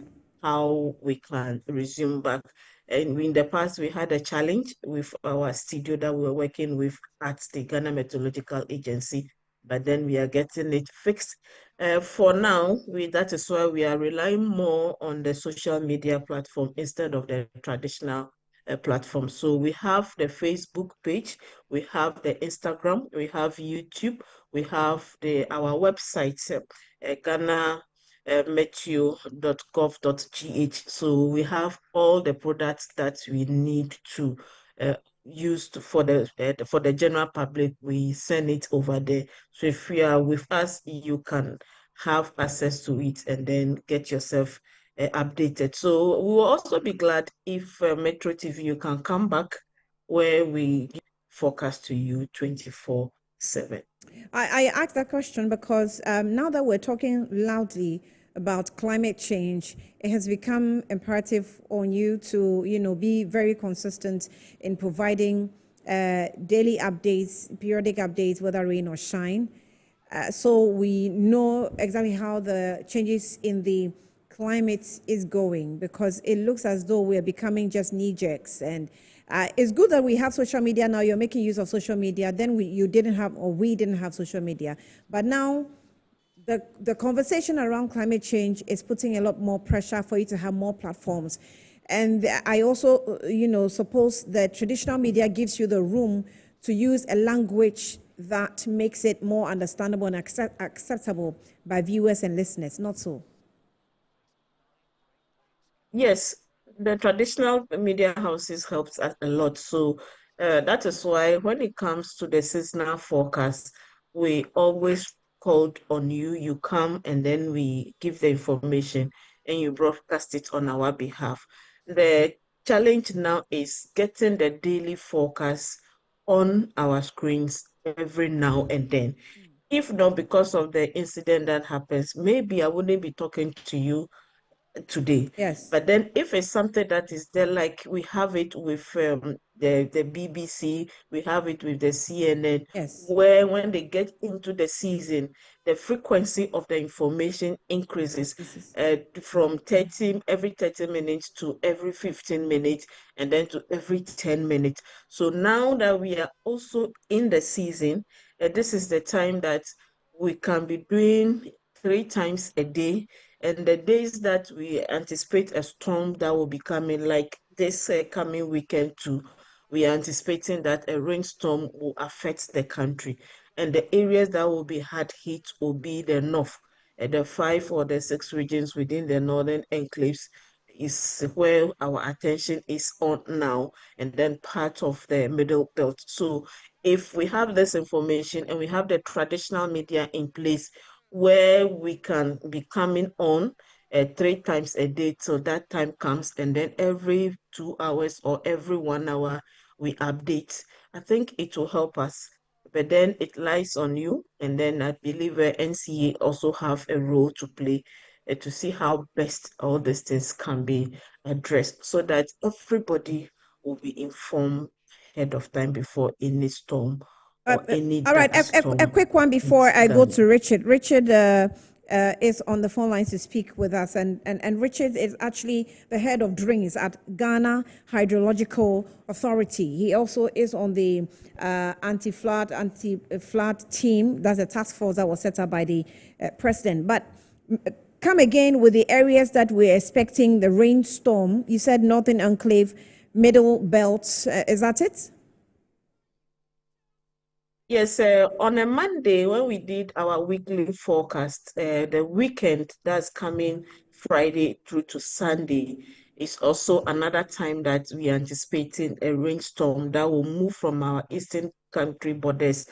how we can resume back. And in the past, we had a challenge with our studio that we were working with at the Ghana Meteorological Agency, but then we are getting it fixed. For now, that is why we are relying more on the social media platform instead of the traditional platform. So we have the Facebook page, we have the Instagram, we have YouTube, we have our website, Ghana meteo.gov.gh. So we have all the products that we need to use for the general public. We send it over there. So if you are with us, you can have access to it and then get yourself updated. So we will also be glad if Metro TV, you can come back where we forecast to you 24/7. I asked that question because now that we're talking loudly about climate change, it has become imperative on you to, be very consistent in providing daily updates, periodic updates, whether rain or shine. So we know exactly how the changes in the climate is going, because it looks as though we're becoming just knee-jerks. And it's good that we have social media now. You're making use of social media. Then we didn't have social media. But now the conversation around climate change is putting a lot more pressure for you to have more platforms. And I also, suppose that traditional media gives you the room to use a language that makes it more understandable and acceptable by viewers and listeners, not so? Yes, the traditional media houses helps us a lot. So that is why when it comes to the seasonal forecast, we always called on you. You come and then we give the information and you broadcast it on our behalf. The challenge now is getting the daily forecast on our screens every now and then. If not because of the incident that happens, maybe I wouldn't be talking to you today. Yes. But then if it's something that is there, like we have it with the BBC, we have it with the CNN, yes, where when they get into the season, the frequency of the information increases from every 30 minutes to every 15 minutes, and then to every 10 minutes. So now that we are also in the season, this is the time that we can be doing 3 times a day. And the days that we anticipate a storm that will be coming, like this coming weekend too, we are anticipating that a rainstorm will affect the country. And the areas that will be hard hit will be the north. The 5 or the 6 regions within the northern enclaves is where our attention is on now, and then part of the middle belt. So if we have this information and we have the traditional media in place, where we can be coming on 3 times a day till that time comes, and then every 2 hours or every 1 hour we update, I think it will help us. But then it lies on you, and then I believe NCA also have a role to play to see how best all these things can be addressed, so that everybody will be informed ahead of time before any storm or any all right, a quick one before I go to Richard. Richard is on the phone lines to speak with us, and Richard is actually the head of drinks at Ghana Hydrological Authority. He also is on the anti-flood team. That's a task force that was set up by the president. But come again with the areas that we're expecting the rainstorm. You said Northern Enclave, Middle Belt. Is that it? Yes, on a Monday, when we did our weekly forecast, the weekend that's coming Friday through to Sunday is also another time that we are anticipating a rainstorm that will move from our eastern country borders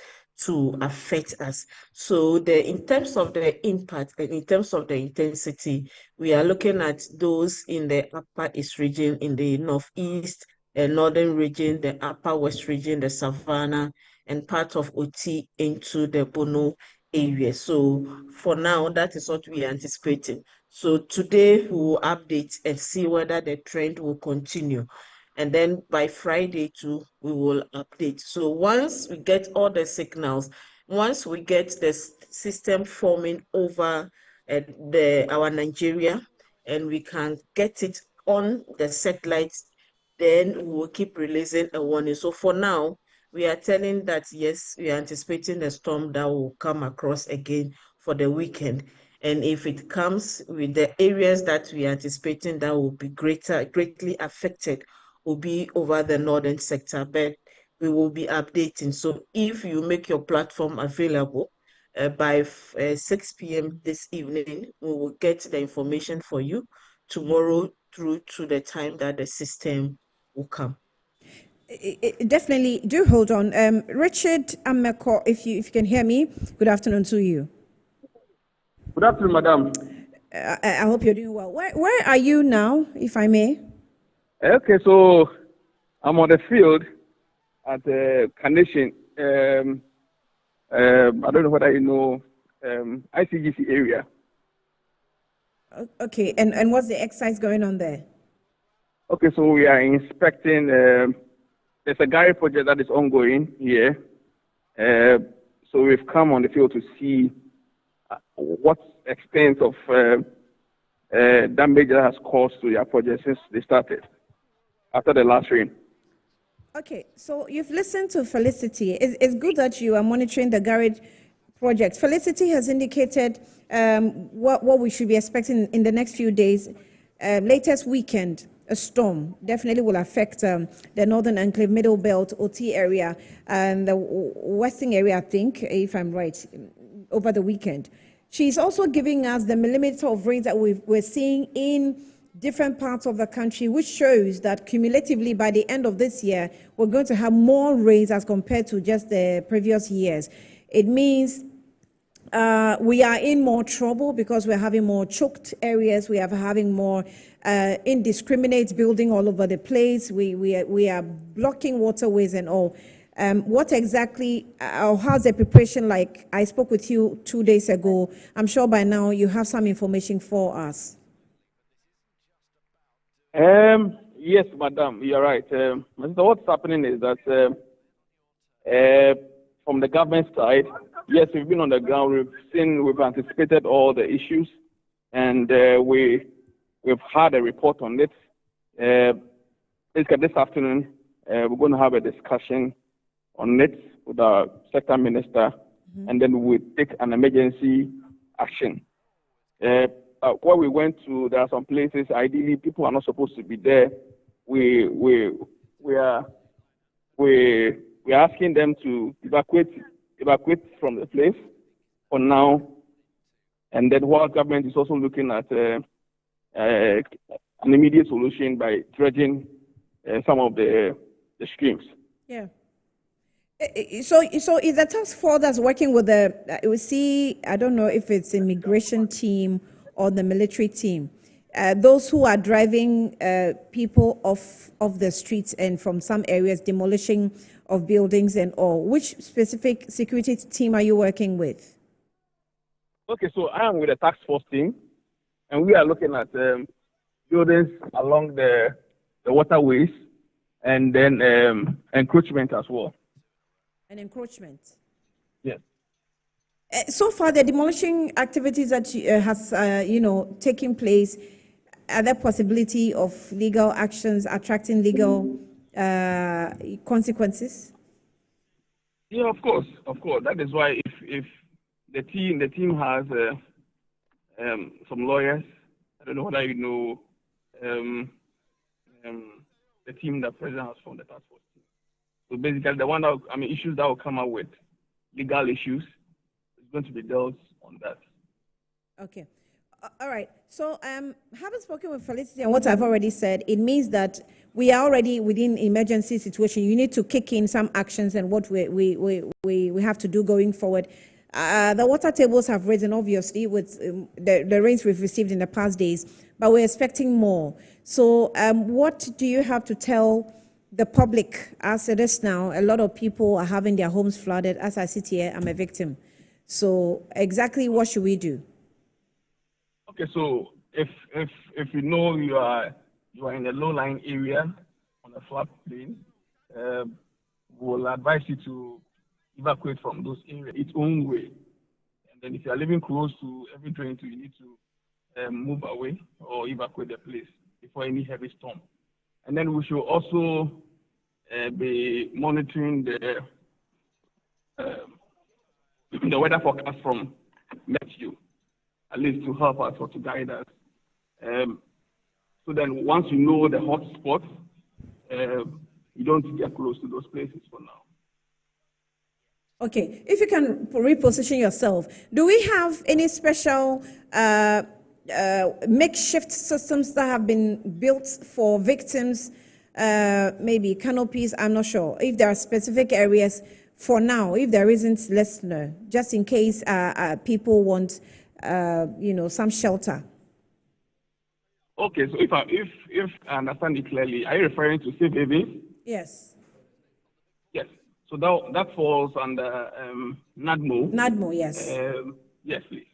to affect us. So in terms of the impact and in terms of the intensity, we are looking at those in the Upper East region, in the Northeast, Northern region, the Upper West region, the Savannah, and part of Oti into the Bono areas. So for now, that is what we are anticipating. So today we will update and see whether the trend will continue. And then by Friday too, we will update. So once we get all the signals, once we get the system forming over our Nigeria, and we can get it on the satellites, then we will keep releasing a warning. So for now, we are telling that yes, we are anticipating a storm that will come across again for the weekend. And if it comes with the areas that we are anticipating that will be greatly affected, will be over the northern sector, but we will be updating. So if you make your platform available by 6 p.m. this evening, we will get the information for you tomorrow through to the time that the system will come. Definitely do hold on. Richard Ameko, if you can hear me, good afternoon to you. Good afternoon, madam. I hope you're doing well. Where are you now, if I may? Okay, so I'm on the field at Carnation. I don't know whether you know ICGC area. Okay, and what's the exercise going on there? Okay, so we are inspecting. There's a gallery project that is ongoing here. So we've come on the field to see what extent of damage that has caused to their project since they started after the last rain. Okay, so you've listened to Felicity. It's good that you are monitoring the garage project. Felicity has indicated what we should be expecting in the next few days. Latest weekend, a storm definitely will affect the Northern Enclave, Middle Belt, OT area, and the Western area, I think, if I'm right, over the weekend. She's also giving us the millimeter of rains that we're seeing in different parts of the country, which shows that cumulatively by the end of this year, we're going to have more rains as compared to just the previous years. It means we are in more trouble because we're having more choked areas. We are having more indiscriminate building all over the place. We are blocking waterways and all. What exactly, or how's the preparation like? I spoke with you 2 days ago. I'm sure by now you have some information for us. Yes, madam, you're right. So what's happening is that from the government side, yes, we've been on the ground. We've anticipated all the issues, and we've had a report on it. Basically, this afternoon, we're going to have a discussion on it with our sector minister, and then we take an emergency action. Where we went to, there are some places, ideally, people are not supposed to be there. We are asking them to evacuate from the place for now. And then while government is also looking at an immediate solution by dredging some of the streams. Yeah. So is the task force that's working with we see, I don't know if it's immigration team or the military team, those who are driving people off the streets and from some areas, demolishing of buildings and all. Which specific security team are you working with? Okay, so I am with the task force team, and we are looking at buildings along the waterways, and then encroachment as well. And encroachment? Yes. So far, the demolishing activities that has taken place, are there possibility of legal actions attracting legal consequences? Yeah, of course. That is why if the team has some lawyers, I don't know whether you know the team that President has from the task force team. So basically, issues that will come out with legal issues is going to be dealt on that. Okay. All right. So, having spoken with Felicity and what I've already said, it means that we are already within emergency situation. You need to kick in some actions and what we have to do going forward. The water tables have risen, obviously, with the rains we've received in the past days, but we're expecting more. So, what do you have to tell the public as it is now? A lot of people are having their homes flooded. As I sit here, I'm a victim. So exactly what should we do? Okay, so if you know you are in a low-lying area on a flat plain, we'll advise you to evacuate from those areas its own way. And then if you are living close to every drain, you need to move away or evacuate the place before any heavy storm. And then we should also be monitoring the weather forecast from Meteo, at least to help us or to guide us. So then once you know the hot spots, you don't get close to those places for now. Okay, if you can reposition yourself, do we have any special makeshift systems that have been built for victims, maybe canopies? I'm not sure. If there are specific areas for now, if there isn't, let's know, just in case people want, some shelter. Okay, so if I understand it clearly, are you referring to safe havens? Yes. Yes. So that falls under NADMO. NADMO, yes. Yes, please.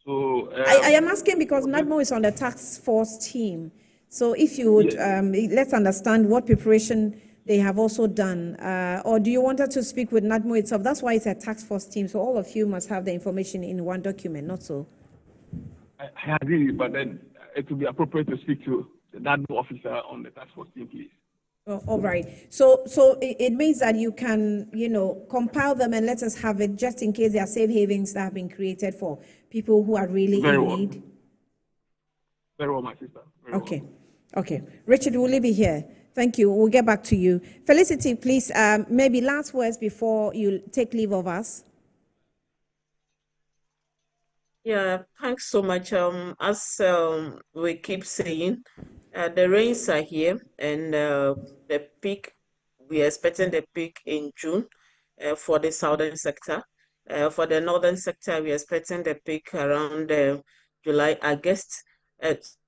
So I am asking because NADMO is on the task force team. So if you would, let's understand what preparation they have also done. Or do you want us to speak with NADMO itself? That's why it's a task force team. So all of you must have the information in one document, not so? I agree, but then it would be appropriate to speak to the NADMO officer on the task force team, please. Oh, all right. So it means that you can, compile them and let us have it just in case there are safe havens that have been created for people who are really in need. Very well, my sister. Okay. Okay. Richard, will you be here? Thank you. We'll get back to you. Felicity, please, maybe last words before you take leave of us. Yeah, thanks so much. As we keep saying, the rains are here, and the peak, we are expecting the peak in June for the southern sector. For the northern sector, we are expecting the peak around July, August.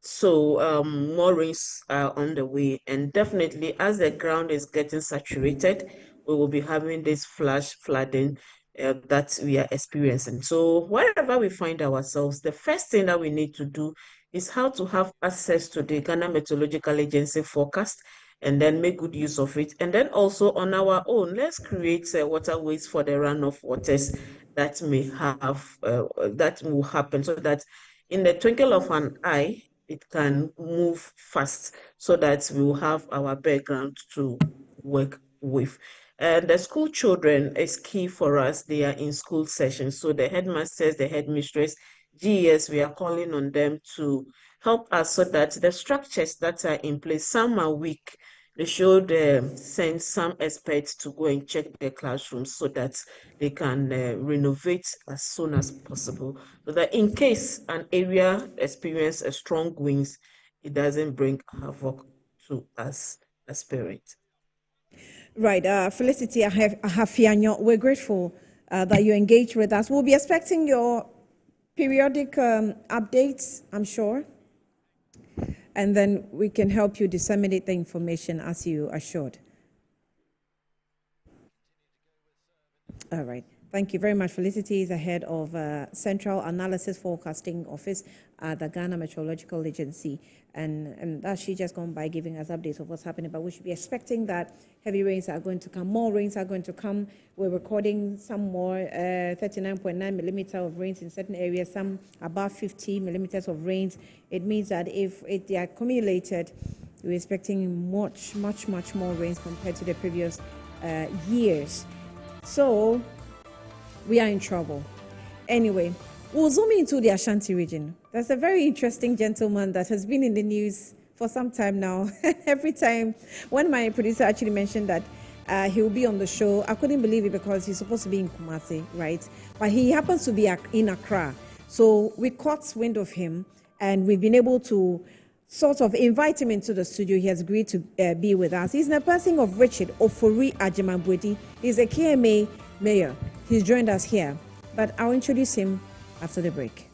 So more rains are on the way, and definitely as the ground is getting saturated, we will be having this flash flooding that we are experiencing. So wherever we find ourselves, the first thing that we need to do is how to have access to the Ghana Meteorological Agency forecast and then make good use of it. And then also on our own, let's create waterways for the runoff waters that may have, that will happen so that in the twinkle of an eye, it can move fast so that we will have our background to work with. And the school children is key for us. They are in school sessions. So the headmasters, the headmistress, GES, we are calling on them to help us so that the structures that are in place, some are weak. They should send some experts to go and check the classrooms so that they can renovate as soon as possible. So that in case an area experiences a strong winds, it doesn't bring havoc to us as parents. Right, Felicity Ahafianyo, we're grateful that you engaged with us. We'll be expecting your periodic updates, I'm sure, and then we can help you disseminate the information as you assured. All right. Thank you very much. Felicity is the head of Central Analysis Forecasting Office at the Ghana Meteorological Agency. And that she just gone by giving us updates of what's happening. But we should be expecting that heavy rains are going to come. More rains are going to come. We're recording some more 39.9 millimeters of rains in certain areas, some above 50 millimeters of rains. It means that if they are accumulated, we're expecting much more rains compared to the previous years. So we are in trouble. Anyway, we'll zoom into the Ashanti region. There's a very interesting gentleman that has been in the news for some time now. Every time, when my producer actually mentioned that he will be on the show, I couldn't believe it because he's supposed to be in Kumasi, right? But he happens to be in Accra. So we caught wind of him and we've been able to sort of invite him into the studio. He has agreed to be with us. He's in the person of Richard Ofori Ajimabwedi. He's a KMA mayor. He's joined us here, but I'll introduce him after the break.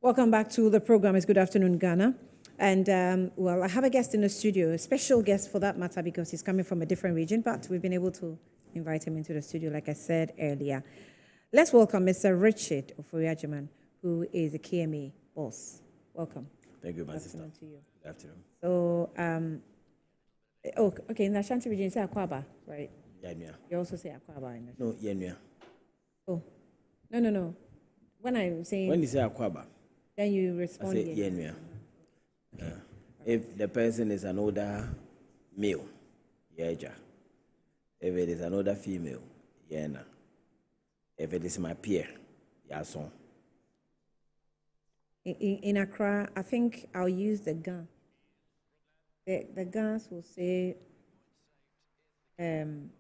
Welcome back to the program. It's Good Afternoon, Ghana. And, well, I have a guest in the studio, a special guest for that matter, because he's coming from a different region, but we've been able to invite him into the studio, like I said earlier. Let's welcome Mr. Richard Oforiajiman, who is a KMA boss. Welcome. Thank you, my sister. Good afternoon to you. Good afternoon. So, okay, in the Ashanti region, you say Akwaba, right? Yenua. You also say Akwaba. No, Yenua. Oh, no. When I'm saying... When you say Akwaba, then you respond I say Yenua. If the person is an older male, Yeja. If it is an older female, Yena. If it is my peer, Yason. In Accra, I think I'll use the gun. The guns will say, gun.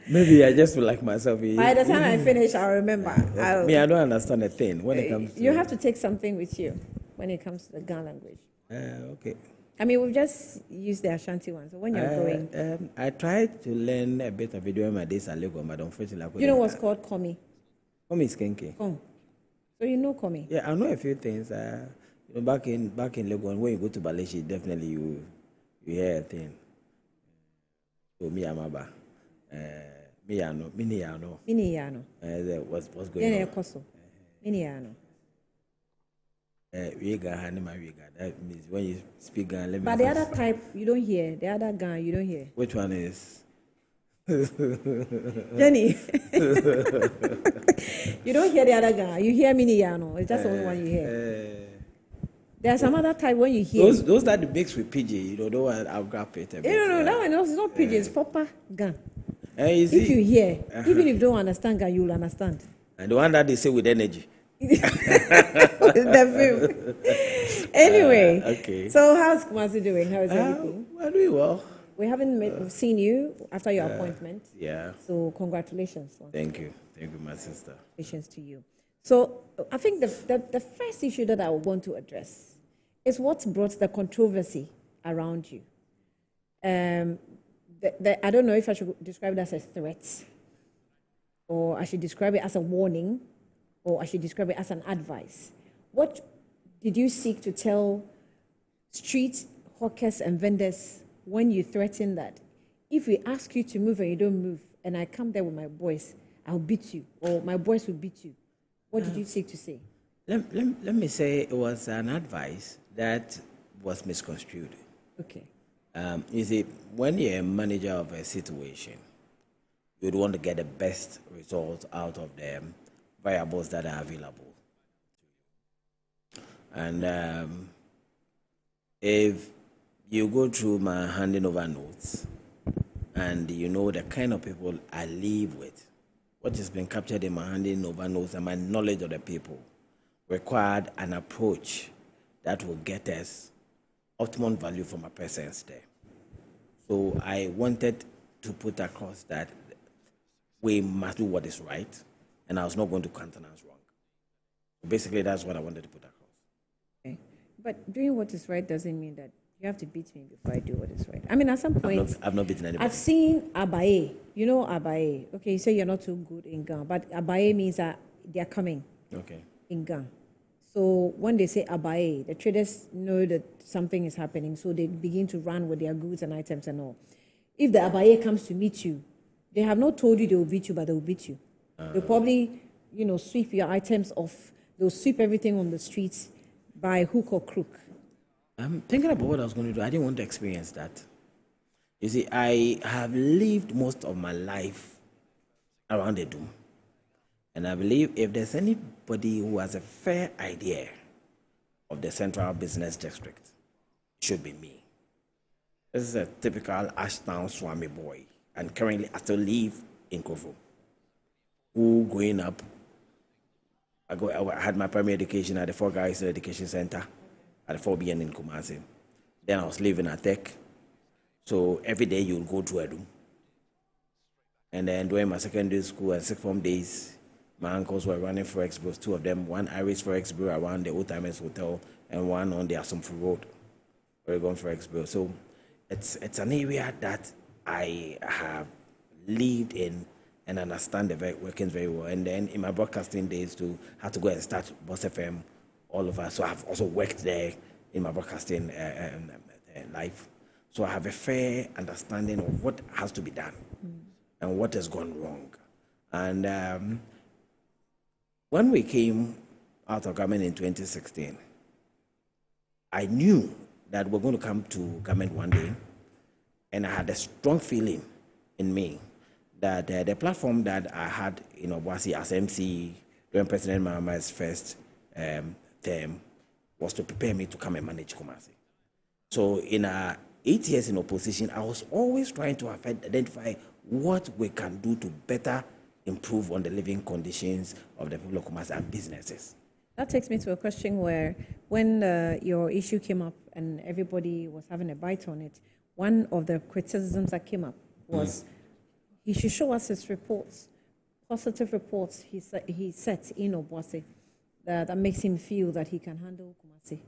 Maybe I just feel like myself. By the time I finish, I'll remember. I don't understand a thing when it comes to... You have to take something with you when it comes to the gun language. Okay. I mean, we've just used the Ashanti one. So when you're going... I tried to learn a bit of video in my days at Lagos, but unfortunately... You know what's called Komi? Komi is Kenke. So you know Komi? Yeah, I know a few things. Back in Lagos, when you go to Baleshi, definitely you hear a thing. So me amaba, Miniano. What's going on? Miniano. That means when you speak Ghana. But the other type you don't hear. The other Ghana you don't hear. Which one is? Jenny. You don't hear the other Ghana. You hear Miniano. It's just the only one you hear. There's some other type when you hear. Those that mix with PG, don't want I'll grab it. No, that one is not PG, it's proper Ghana. If you hear, even if you don't understand Ghana, you'll understand. And the one that they say with energy. The film. Anyway, okay. So how's Kumasi doing? How is everything? We're doing well. We haven't seen you after your appointment. Yeah. So congratulations. Thank you, my sister. Congratulations to you. So I think the first issue that I want to address is what brought the controversy around you. I don't know if I should describe it as a threat, or I should describe it as a warning, or I should describe it as an advice. What did you seek to tell street hawkers and vendors when you threaten that if we ask you to move and you don't move, and I come there with my boys, I'll beat you, or my boys will beat you? What did you seek to say? Let me say it was an advice that was misconstrued. Okay. You see, when you're a manager of a situation, you'd want to get the best results out of the variables that are available. And if you go through my handing over notes and you know the kind of people I live with, what has been captured in my handing over notes and my knowledge of the people required an approach that will get us optimum value from a presence there. So I wanted to put across that we must do what is right, and I was not going to countenance wrong. Basically, that's what I wanted to put across. Okay. But doing what is right doesn't mean that you have to beat me before I do what is right. I mean, at some point... I've not beaten anybody. I've seen Abaye. You know Abaye. Okay, you say you're not too good in Ghana, but Abaye means that they're coming in Ghana. So when they say Abaye, the traders know that something is happening, so they begin to run with their goods and items and all. If the Abaye comes to meet you, they have not told you they will beat you, but they will beat you. They'll probably, sweep your items off. They'll sweep everything on the streets by hook or crook. I'm thinking about what I was going to do. I didn't want to experience that. You see, I have lived most of my life around the Doom. And I believe if there's anybody who has a fair idea of the Central Business District, it should be me. This is a typical Ashtown Swami boy. And currently, I still live in Kofu. Who growing up, I had my primary education at the Four Guys Education Center at the 4BN in Kumasi. Then I was living at Tech. So every day you'll go to a room. And then during my secondary school and sixth form days, my uncles were running Forex Bureaus, two of them, one Irish Forex Bureau around the Old Timers Hotel and one on the Asomfu Road, Oregon Forex Bureau. So it's an area that I have lived in and understand the workings very well. And then in my broadcasting days, had to go and start Boss FM all over. So I've also worked there in my broadcasting life. So I have a fair understanding of what has to be done and what has gone wrong. And when we came out of government in 2016, I knew that we're going to come to government one day, and I had a strong feeling in me that the platform that I had in Obuasi as MC during President Mahama's first term was to prepare me to come and manage Kumasi. So in 8 years in opposition, I was always trying to identify what we can do to better improve on the living conditions of the people of Kumasi and businesses. That takes me to a question where when your issue came up and everybody was having a bite on it, one of the criticisms that came up was he should show us his reports, positive reports he set in Obuasi that makes him feel that he can handle Kumasi.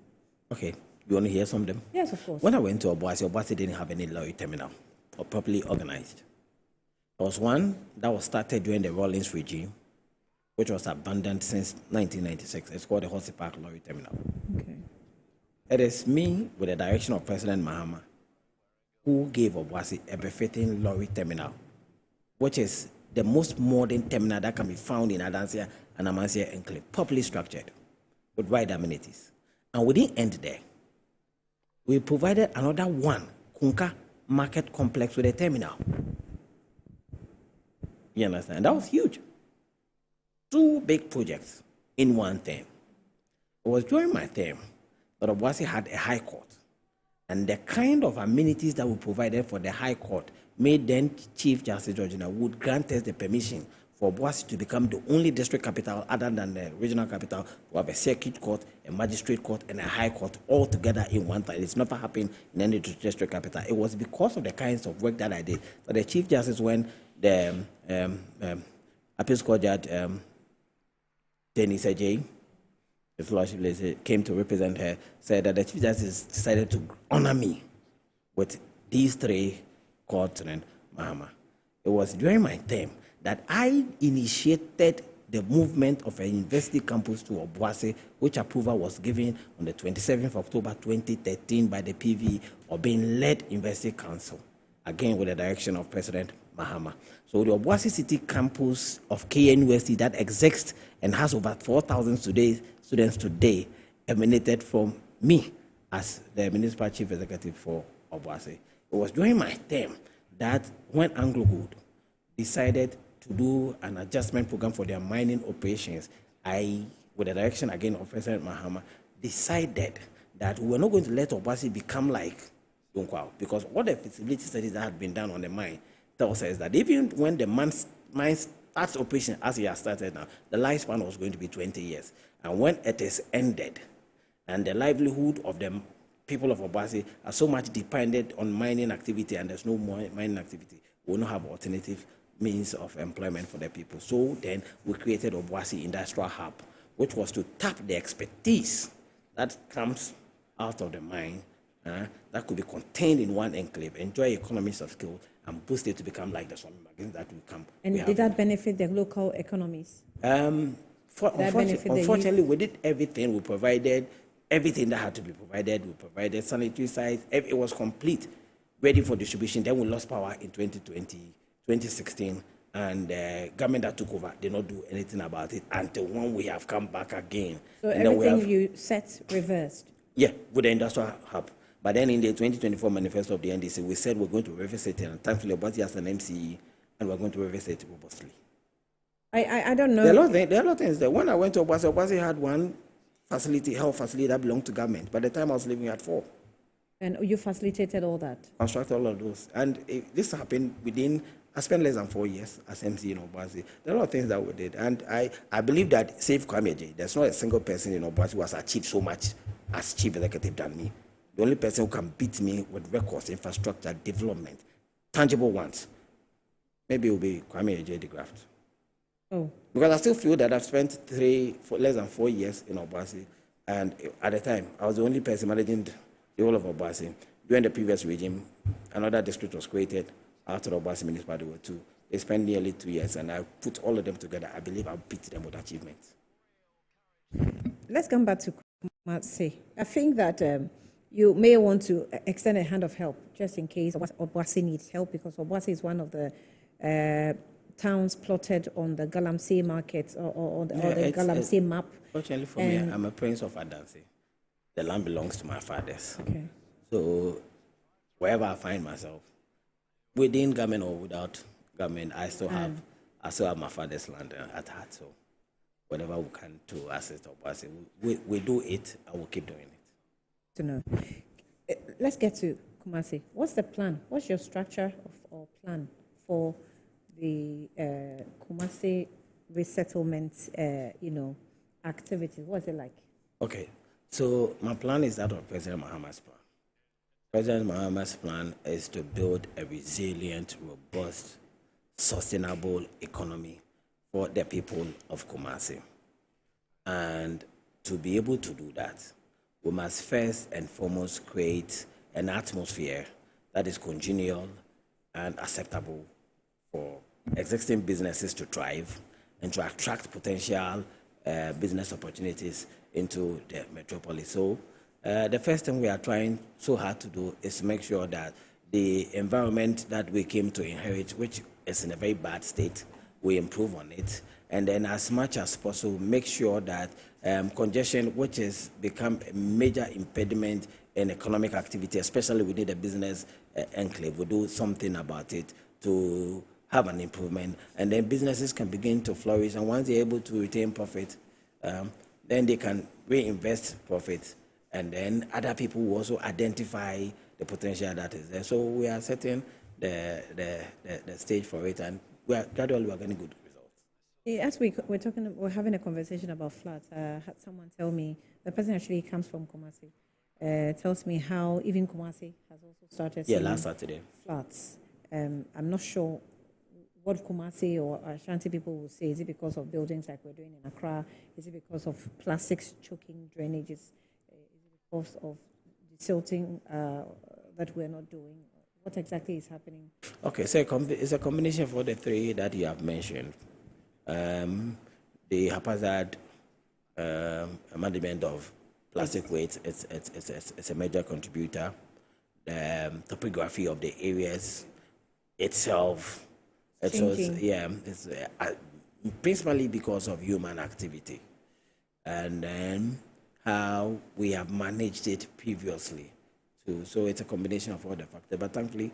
Okay, you want to hear some of them? Yes, of course. When I went to Obuasi didn't have any lorry terminal or properly organized. There was one that was started during the Rawlings regime, which was abandoned since 1996. It's called the Horsey Park Lorry Terminal. Okay. It is me, with the direction of President Mahama, who gave Obuasi a befitting lorry terminal, which is the most modern terminal that can be found in Adansia and Amansia Enclave, properly structured, with wide amenities. And we didn't end there. We provided another one, Kunka Market Complex, with a terminal. You understand? That was huge. 2 big projects in one term. It was during my term that Obuasi had a high court. And the kind of amenities that we provided for the high court made then Chief Justice Georgina Wood grant us the permission for Obuasi to become the only district capital other than the regional capital to have a circuit court, a magistrate court, and a high court all together in one time. It's never happened in any district capital. It was because of the kinds of work that I did that the Chief Justice, when the appeals court judge Dennis Ajay, his lordship came to represent her, said that the Chief Justice decided to honor me with these 3 courts and Mahama. It was during my term that I initiated the movement of a university campus to Obuasi, which approval was given on the 27th of October 2013 by the PV of being led University Council, again with the direction of President Mahama. So the Obuasi City campus of KNUST that exists and has over 4,000 students today emanated from me as the municipal chief executive for Obuasi. It was during my term that when Anglo Gold decided to do an adjustment program for their mining operations, I, with the direction again of President Mahama, decided that we were not going to let Obuasi become like Donkwao, because all the feasibility studies that had been done on the mine tells us that even when the mine starts operation as it has started now, the lifespan was going to be 20 years. And when it is ended, and the livelihood of the people of Obuasi are so much dependent on mining activity, and there's no more mining activity, we will not have alternative means of employment for the people. So then we created Obuasi Industrial Hub, which was to tap the expertise that comes out of the mine, that could be contained in one enclave, enjoy economies of scale, and boost it to become like the Swami magazine that will come. And did that benefit the local economies? Unfortunately, we did everything. We provided everything that had to be provided. We provided sanitary sites. It was complete, ready for distribution. Then we lost power in 2016, and the government that took over did not do anything about it until when we have come back again. So and everything you set reversed? Yeah, with the industrial hub. But then in the 2024 manifesto of the NDC, we said we're going to revisit it, and thankfully, Obuasi has an MCE, and we're going to revisit it robustly. I don't know. There are a lot of things there. When I went to Obuasi had one facility, health facility that belonged to government. By the time I was living at 4. And you facilitated all that? Constructed all of those. And this happened within, I spent less than 4 years as MC in Obuasi. There are a lot of things that we did. And I believe that, save Kwame J, there's not a single person in Obuasi who has achieved so much as chief executive than me. The only person who can beat me with records, infrastructure, development, tangible ones, maybe it will be Kwame J. de Graft. Oh. Because I still feel that I've spent less than 4 years in Obuasi, and at the time, I was the only person managing the whole of Obuasi. During the previous regime, another district was created after Obuasi municipality. There were 2. They spent nearly 2 years, and I put all of them together. I believe I'll beat them with achievements. Let's come back to Kumasi. I think that you may want to extend a hand of help just in case Obuasi needs help, because Obuasi is one of the towns plotted on the Galamsey market or the Galamsey map. Fortunately for me, I'm a prince of Adansi. The land belongs to my fathers. Okay. So wherever I find myself, within government or without government, I still have my father's land at heart. So whatever we can to assist Obuasi, we do it. I will keep doing it. To know. Let's get to Kumasi. What's the plan? What's your structure or plan for the Kumasi resettlement, activities? What's it like? Okay, so my plan is that of President Mahama's plan. President Mahama's plan is to build a resilient, robust, sustainable economy for the people of Kumasi. And to be able to do that, we must first and foremost create an atmosphere that is congenial and acceptable for existing businesses to thrive and to attract potential business opportunities into the metropolis. So the first thing we are trying so hard to do is to make sure that the environment that we came to inherit, which is in a very bad state, we improve on it. And then as much as possible, make sure that congestion, which has become a major impediment in economic activity, especially within the business enclave, we do something about it to have an improvement. And then businesses can begin to flourish. And once they're able to retain profit, then they can reinvest profit. And then other people will also identify the potential that is there. So we are setting the stage for it, and gradually we are getting good results. As we're having a conversation about floods, I had someone tell me, the person actually comes from Kumasi, tells me how even Kumasi has also started seeing last Saturday floods. I'm not sure what Kumasi or Ashanti people will say. Is it because of buildings like we're doing in Accra? Is it because of plastics choking drainages? Is it because of the silting that we're not doing? What exactly is happening? Okay, so it's a combination of all the three that you have mentioned. The haphazard management of plastic waste it's a major contributor. The topography of the areas itself, it's principally because of human activity, and then how we have managed it previously. So it's a combination of all the factors. But thankfully,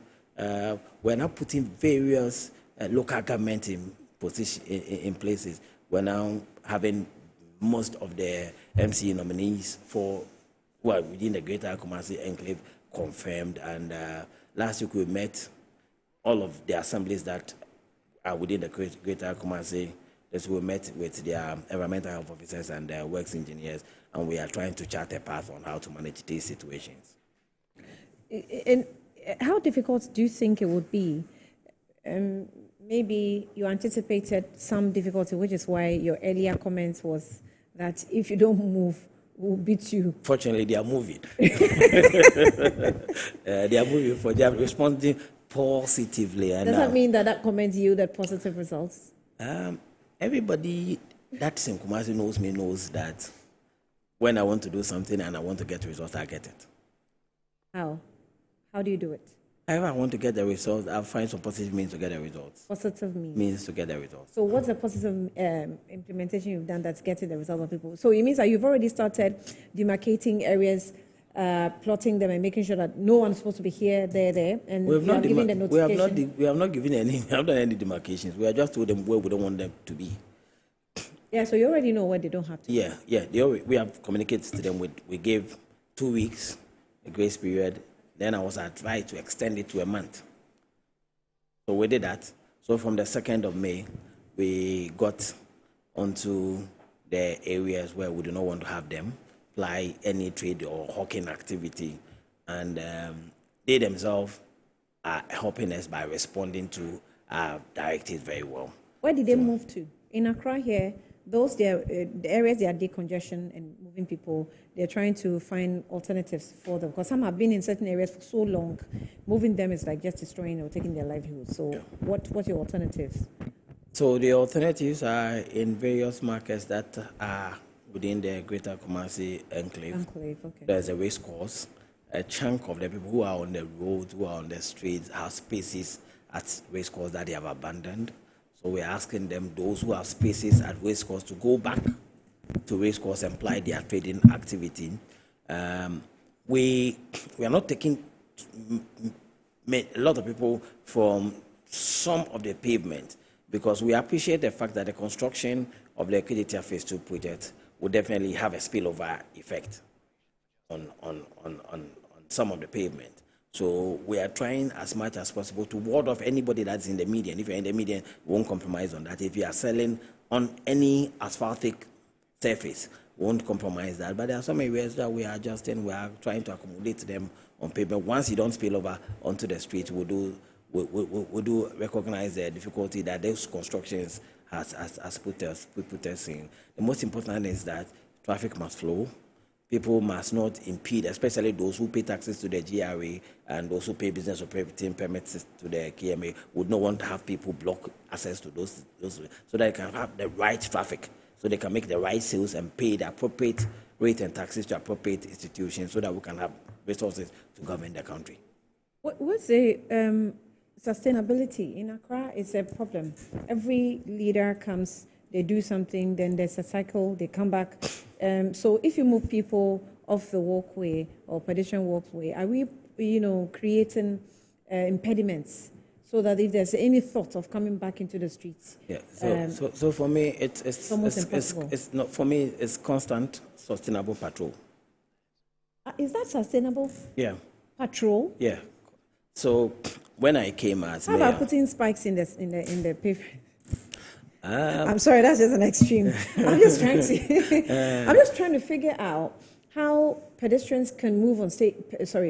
we're now putting various local government in places. We're now having most of the MCA nominees within the Greater Kumasi Enclave confirmed. And last week we met all of the assemblies that are within the Greater Kumasi. So we met with their environmental health officers and their works engineers, and we are trying to chart a path on how to manage these situations. And how difficult do you think it would be? Maybe you anticipated some difficulty, which is why your earlier comments was that if you don't move, we'll beat you. Fortunately, they are moving. They are moving. They are responding positively. Does that mean that comment yielded positive results? Everybody that's in Kumasi knows that when I want to do something and I want to get results, I get it. How? How do you do it? If I want to get the results, I'll find some positive means to get the results. Positive means to get the results. So what's the positive implementation you've done that's getting the results of people? So it means that you've already started demarcating areas, plotting them and making sure that no one's supposed to be here, there, and we have not given the notification. We have not given any. We haven't done any demarcations. We have just told them where we don't want them to be. Yeah, so you already know where they don't have to be. Yeah. We have communicated to them. We gave 2 weeks, a grace period. Then I was advised to extend it to a month. So we did that. So from the 2nd of May, we got onto the areas where we do not want to have them apply any trade or hawking activity. And they themselves are helping us by responding to our directives very well. Where did they move to? In Accra here, those the areas they are decongestion and moving people, they're trying to find alternatives for them because some have been in certain areas for so long. Moving them is like just destroying or taking their livelihood. So what's your alternatives? So the alternatives are in various markets that are within the Greater Kumasi enclave. Okay. There's a race course. A chunk of the people who are on the roads, who are on the streets, have spaces at race course that they have abandoned. So we're asking them, those who have spaces at race course, to go back to race course and apply their trading activity. We are not taking a lot of people from some of the pavement because we appreciate the fact that the construction of the Kiditia Phase 2 project will definitely have a spillover effect on some of the pavement. So we are trying as much as possible to ward off anybody that's in the median. If you're in the median, we won't compromise on that. If you are selling on any asphaltic surface, we won't compromise that. But there are some areas that we are adjusting. We are trying to accommodate them on pavement. Once you don't spill over onto the street, we do recognize the difficulty that those constructions has put us in. The most important is that traffic must flow. People must not impede, especially those who pay taxes to the GRA and those who pay business operating permits to the KMA would not want to have people block access to those so that they can have the right traffic, so they can make the right sales and pay the appropriate rate and taxes to appropriate institutions so that we can have resources to govern the country. What's the sustainability in Accra? It's a problem. Every leader comes, they do something, then there's a cycle, they come back. So if you move people off the walkway or pedestrian walkway, are we, creating impediments so that if there's any thought of coming back into the streets? Yeah. So for me, it's not for me. It's constant, sustainable patrol. Is that sustainable? Yeah. Patrol. Yeah. So when I came as how about putting spikes in the pavement? I'm sorry, that's just an extreme. I'm just trying to figure out how pedestrians can move on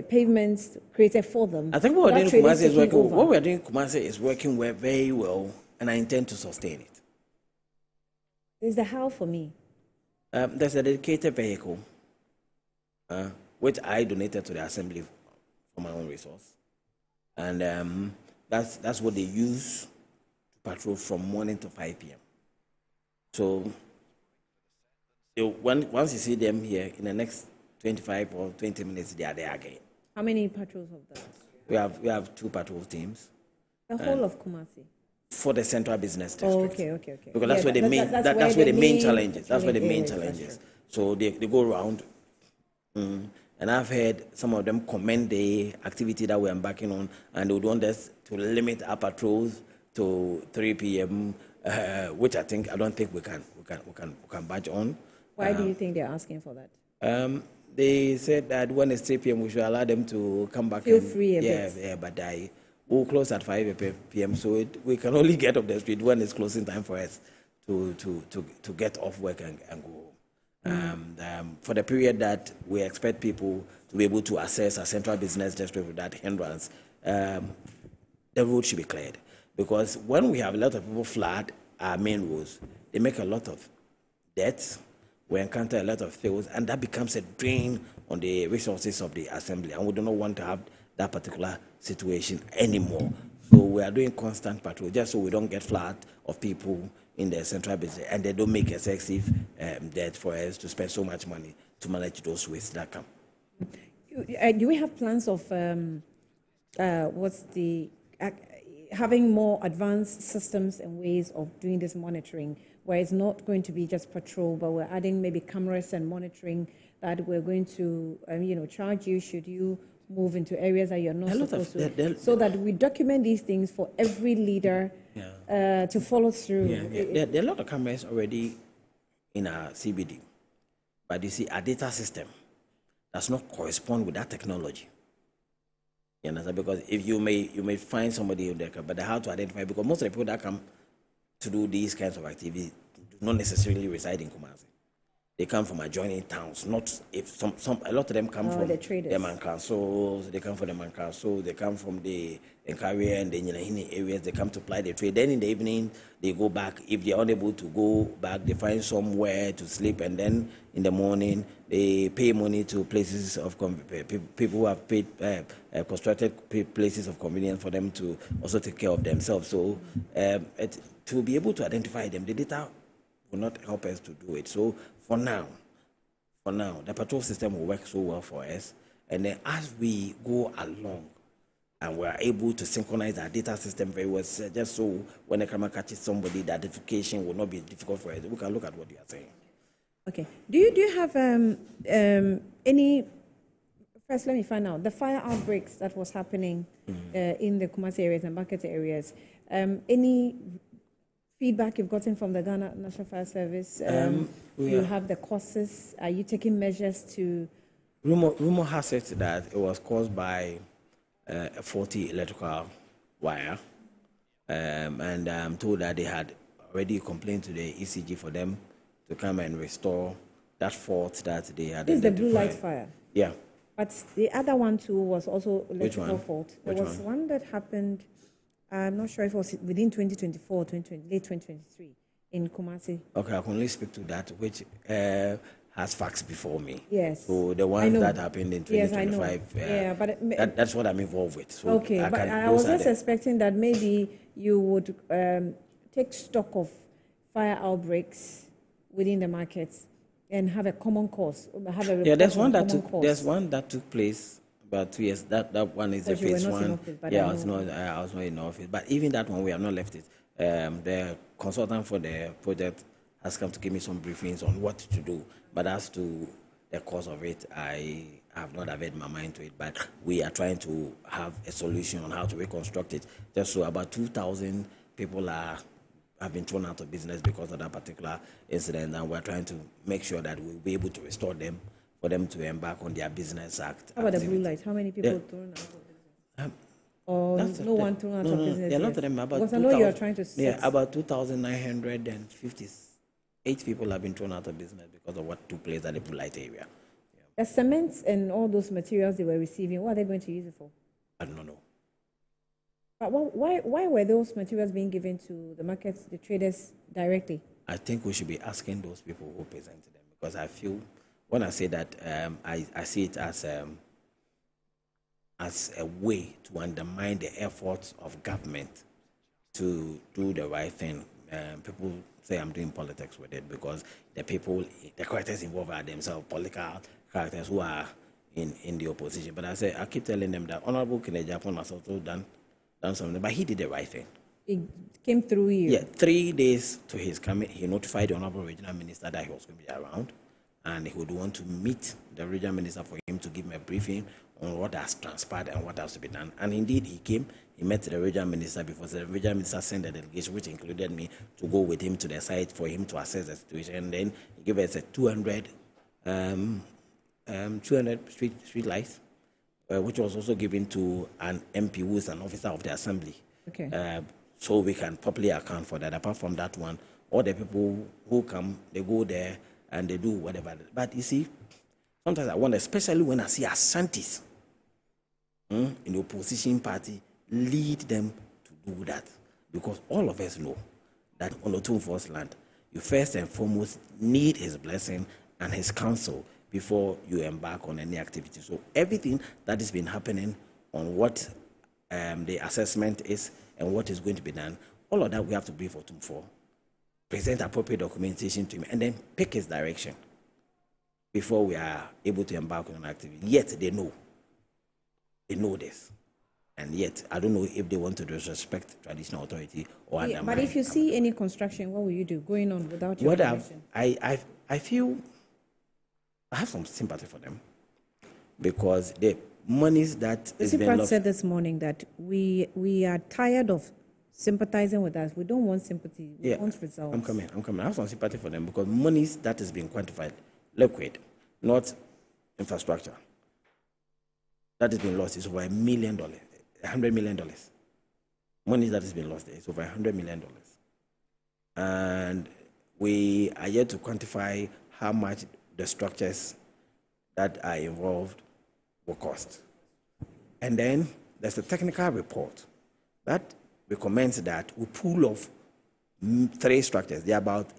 pavements created for them. I think what we're doing in Kumasi is working. What we're doing in Kumasi is working very well, and I intend to sustain it. Is the how for me? There's a dedicated vehicle, which I donated to the assembly for my own resource, and that's what they use to patrol from morning to 5 p.m. So once you see them here, in the next 25 or 20 minutes, they are there again. How many patrols of that? We have 2 patrol teams. The whole of Kumasi? For the central business district. Oh, okay. Because that's where the main challenge is. That's where the main challenge is. So they go around, and I've heard some of them commend the activity that we're embarking on, and they would want us to limit our patrols to 3 p.m., which I don't think we can budge on. Why do you think they're asking for that? They said that when it's 3 p.m., we should allow them to come back. Feel free a bit. Yeah, but we'll close at 5 p.m., so we can only get off the street when it's closing time for us to get off work and go home. For the period that we expect people to be able to access a central business district without hindrance, the road should be cleared. Because when we have a lot of people flood our main roads, they make a lot of deaths, we encounter a lot of fails, and that becomes a drain on the resources of the assembly, and we do not want to have that particular situation anymore. So we are doing constant patrol just so we don't get flood of people in the central business, and they don't make excessive debt for us to spend so much money to manage those wastes that come. Do we have plans of having more advanced systems and ways of doing this monitoring, where it's not going to be just patrol, but we're adding maybe cameras and monitoring that we're going to, charge you should you move into areas that you're not supposed to, so that we document these things for every leader to follow through. There are a lot of cameras already in our CBD, but you see, our data system does not correspond with that technology. You understand? Because if you may find somebody in there, but how to identify, because most of the people that come to do these kinds of activities do not necessarily reside in Kumasi. They come from adjoining towns. Not if some a lot of them come from the traders. The Mankaso. They come from the Mankaso. They come from the Nkaria and the Nyinahini areas. They come to apply the trade. Then in the evening they go back. If they are unable to go back, they find somewhere to sleep, and then in the morning they pay money to places of people who have paid constructed places of convenience for them to also take care of themselves. So to be able to identify them, the data will not help us to do it. So for now, the patrol system will work so well for us. And then as we go along and we are able to synchronize our data system very well, just so when the camera catches somebody, the identification will not be difficult for us. We can look at what you are saying. Okay. Do you have any? First, let me find out the fire outbreaks that was happening in the Kumasi areas and market areas. Any feedback you've gotten from the Ghana National Fire Service? You have the causes. Are you taking measures to? Rumor has it that it was caused by a faulty electrical wire, and I'm told that they had already complained to the ECG for them to come and restore that fault that they had. This is the blue light fire. Yeah. But the other one too was also electrical fault. There Which was one that happened. I'm not sure if it was within 2024 or late 2023 in Kumasi. Okay, I can only speak to that, which has facts before me. Yes. So the ones that happened in 2025, yeah, but that's what I'm involved with. So okay, I was just expecting that maybe you would take stock of fire outbreaks within the markets and have a common cause. Have a there's one that took place about 2 years. That one is the phase one. I was not in office. But even that one, we have not left it. The consultant for the project has come to give me some briefings on what to do. But as to the cause of it, I have not availed my mind to it. But we are trying to have a solution on how to reconstruct it. Just so about 2,000 people have been thrown out of business because of that particular incident, and we're trying to make sure that we'll be able to restore them for them to embark on their business act. How about the blue light? How many people thrown out of business? Or no one thrown out of business? Yeah, a lot of them. Because I know you're trying to set. Yeah, about 2,958 people have been thrown out of business because of what took place at the blue light area. The cement and all those materials they were receiving, what are they going to use it for? I don't know. But why were those materials being given to the markets, the traders directly? I think we should be asking those people who presented them, because I feel when I say that, I see it as a way to undermine the efforts of government to do the right thing. People say I'm doing politics with it because the characters involved are themselves political characters who are in the opposition. But I keep telling them that Honorable Kennedy Japan has also done something, but he did the right thing. It came through you. Yeah, 3 days to his coming, he notified the Honorable Regional Minister that he was going to be around, and he would want to meet the Regional Minister for him to give him a briefing on what has transpired and what has to be done. And indeed, he came, he met the Regional Minister before the Regional Minister sent a delegation, which included me, to go with him to the site for him to assess the situation. And then he gave us a 200 street lights, which was also given to an MP who is an officer of the Assembly. Okay. So we can properly account for that. Apart from that one, all the people who come, they go there and they do whatever. But you see, sometimes I wonder, especially when I see Asantis in the opposition party, lead them to do that. Because all of us know that on the Otumfuo's land, you first and foremost need his blessing and his counsel before you embark on any activity. So everything that has been happening on what the assessment is and what is going to be done, all of that we have to brief Otumfuo, present appropriate documentation to him, and then pick his direction before we are able to embark on an activity. Yet they know this. And yet, I don't know if they want to disrespect traditional authority or undermine. But if you see any construction, what will you do going on without your permission? I feel I have some sympathy for them, because the monies that is being lost. said this morning that we are tired of sympathizing with us. We don't want sympathy. We want results. I'm coming. I have some sympathy for them, because monies that is being quantified, liquid, not infrastructure, that has been lost is over $1 million, $100 million. Money that has been lost is over $100 million. And we are yet to quantify how much the structures that are involved will cost. And then there's a technical report that recommends that we pull off 3 structures. There are about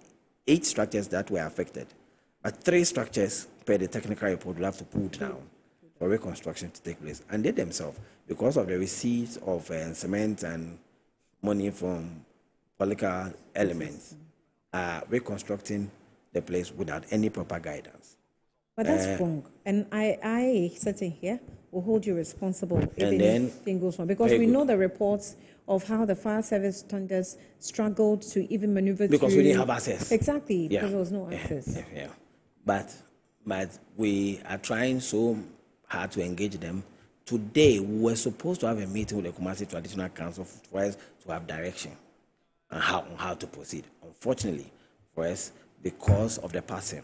8 structures that were affected, but 3 structures per the technical report will have to pull down for reconstruction to take place. And they themselves, because of the receipts of cement and money from political elements, are reconstructing the place without any proper guidance. But that's wrong. And I sitting here, will hold you responsible if anything goes wrong. Because we know the reports of how the fire service tenders struggled to even maneuver because we didn't have access. Exactly, because there was no access. But we are trying so hard to engage them. Today, we were supposed to have a meeting with the Kumasi Traditional Council for us to have direction on how to proceed. Unfortunately, for us, because of the passing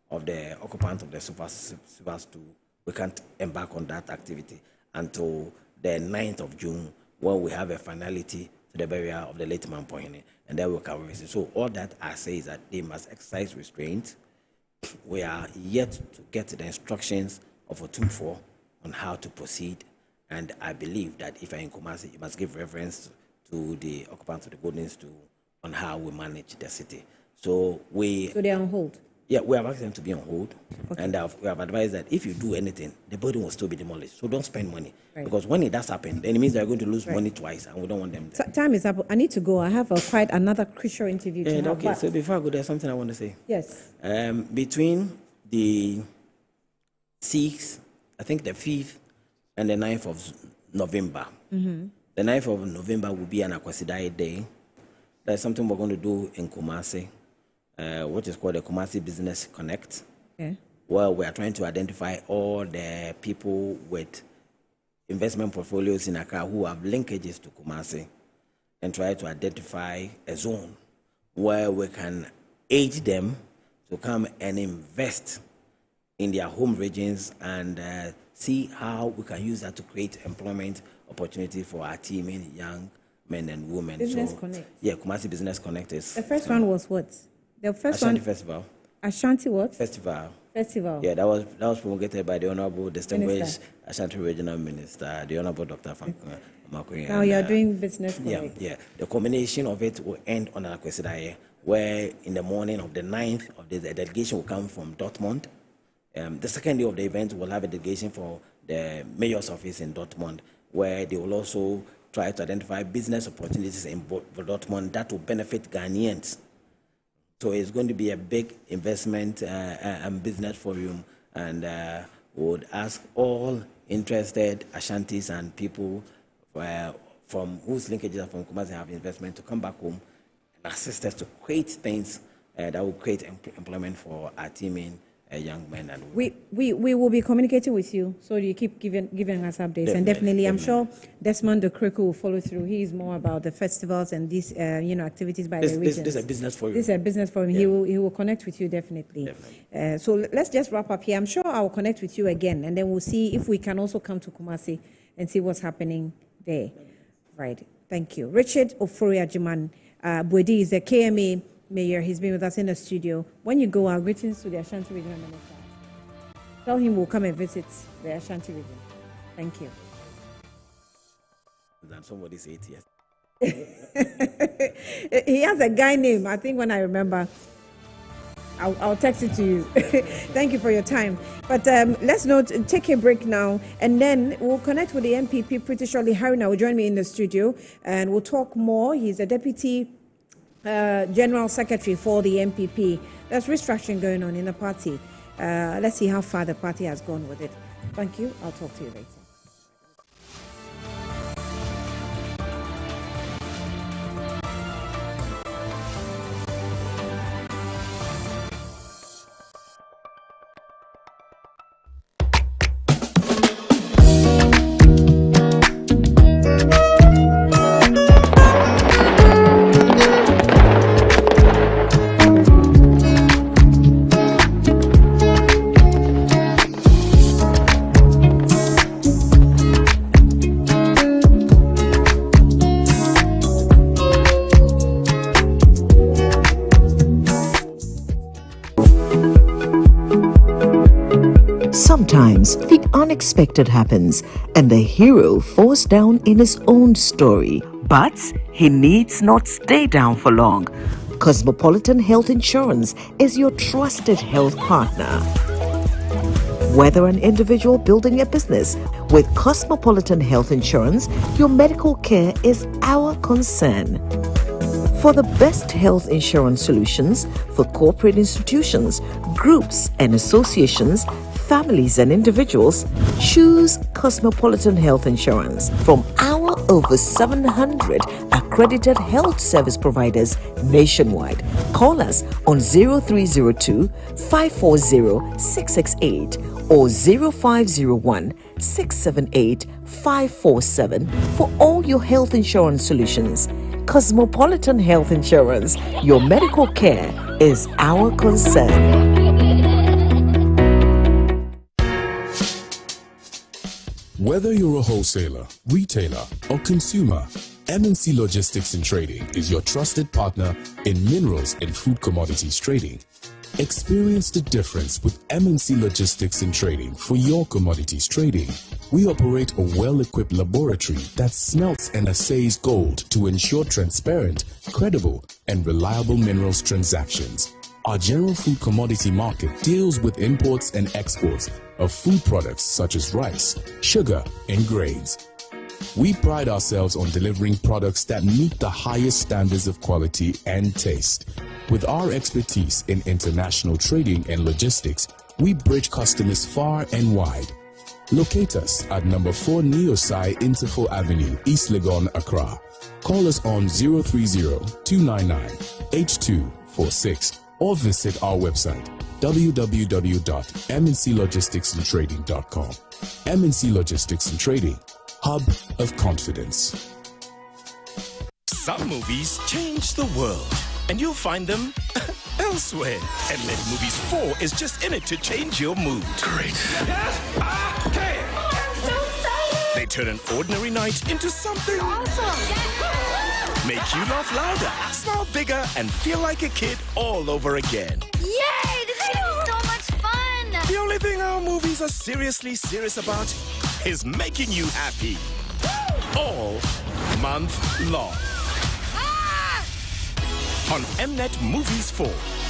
of the occupant of the Super 2, we can't embark on that activity until the 9th of June, when we have a finality to the burial of the late man Pohine, and then we'll cover it. So all that I say is that they must exercise restraint. We are yet to get the instructions of Otumfo on how to proceed, and I believe that if you're in Kumasi, you must give reference to the occupants of the Golden Stool on how we manage the city. So they're on hold? Yeah, we have asked them to be on hold, and we have advised that if you do anything, the building will still be demolished. So don't spend money, because when it does happen, then it means they're going to lose money twice, and we don't want them to. Time is up. I need to go. I have quite another crucial interview to have. Okay, so before I go, there's something I want to say. Yes. Between the 6th, I think the 5th, and the 9th of November, the 9th of November will be an Akwasidai Day. That's something we're going to do in Kumasi, which is called the Kumasi Business Connect, where we are trying to identify all the people with investment portfolios in Accra who have linkages to Kumasi, and try to identify a zone where we can aid them to come and invest in their home regions and see how we can use that to create employment opportunity for our team in young men and women. Business Connect. Yeah, Kumasi Business Connect is. The first one was what? The first Ashanti one. Festival. Ashanti what? Festival. Yeah, that was promulgated by the Honorable Distinguished Ashanti Regional Minister, the Honorable Dr. Makoye. Now you are doing Business Connect. Yeah. The combination of it will end on Akwasidai, where in the morning of the 9th of the delegation will come from Dortmund. The second day of the event will have a delegation for the mayor's office in Dortmund, where they will also try to identify business opportunities in Dortmund that will benefit Ghanaians. So it's going to be a big investment and business forum, and would ask all interested Ashantis and people from whose linkages are from Kumasi have investment to come back home and assist us to create things that will create employment for our teaming young men and women. We will be communicating with you, so you keep giving us updates. And definitely, I'm sure Desmond Okreko will follow through. He is more about the festivals and these activities by the regions. This is a business forum. This is a business forum. Yeah. He will connect with you definitely. So let's just wrap up here. I'm sure I will connect with you again, and then we'll see if we can also come to Kumasi and see what's happening there. Right. Thank you. Richard Ofori-Agyemang Bwedi is a KMA Mayor. He's been with us in the studio. When you go, our greetings to the Ashanti Regional Minister. Tell him we'll come and visit the Ashanti region. Thank you. Than somebody say it yes. He has a guy name. I think when I remember, I'll text it to you. Thank you for your time. But let's not take a break now, and then we'll connect with the MPP pretty shortly. Haruna will join me in the studio, and we'll talk more. He's a deputy General Secretary for the MPP. There's restructuring going on in the party. Let's see how far the party has gone with it. Thank you. I'll talk to you later. Sometimes the unexpected happens and the hero falls down in his own story. But he needs not stay down for long. Cosmopolitan Health Insurance is your trusted health partner. Whether an individual building a business, with Cosmopolitan Health Insurance, your medical care is our concern. For the best health insurance solutions for corporate institutions, groups and associations, families and individuals, choose Cosmopolitan Health Insurance from our over 700 accredited health service providers nationwide. Call us on 0302 540 668 or 0501 678 547 for all your health insurance solutions. Cosmopolitan Health Insurance, your medical care is our concern. Whether you're a wholesaler, retailer, or consumer, MNC Logistics and Trading is your trusted partner in minerals and food commodities trading. Experience the difference with MNC Logistics and Trading for your commodities trading. We operate a well-equipped laboratory that smelts and assays gold to ensure transparent, credible, and reliable minerals transactions. Our general food commodity market deals with imports and exports of food products such as rice, sugar, and grains. We pride ourselves on delivering products that meet the highest standards of quality and taste. With our expertise in international trading and logistics, we bridge customers far and wide. Locate us at number 4 Neosai Interfo Avenue, East Legon, Accra. Call us on 030-299-8246 or visit our website www.mnclogisticsandtrading.com. MNC Logistics and Trading, hub of confidence. Some movies change the world, and you'll find them elsewhere. Mnet Movies 4 is just in it to change your mood. Great. Yes, I can. I'm so excited. They turn an ordinary night into something awesome. Make you laugh louder, smile bigger, and feel like a kid all over again. Yay! This is so much fun! The only thing our movies are seriously serious about is making you happy. All month long. On Mnet Movies 4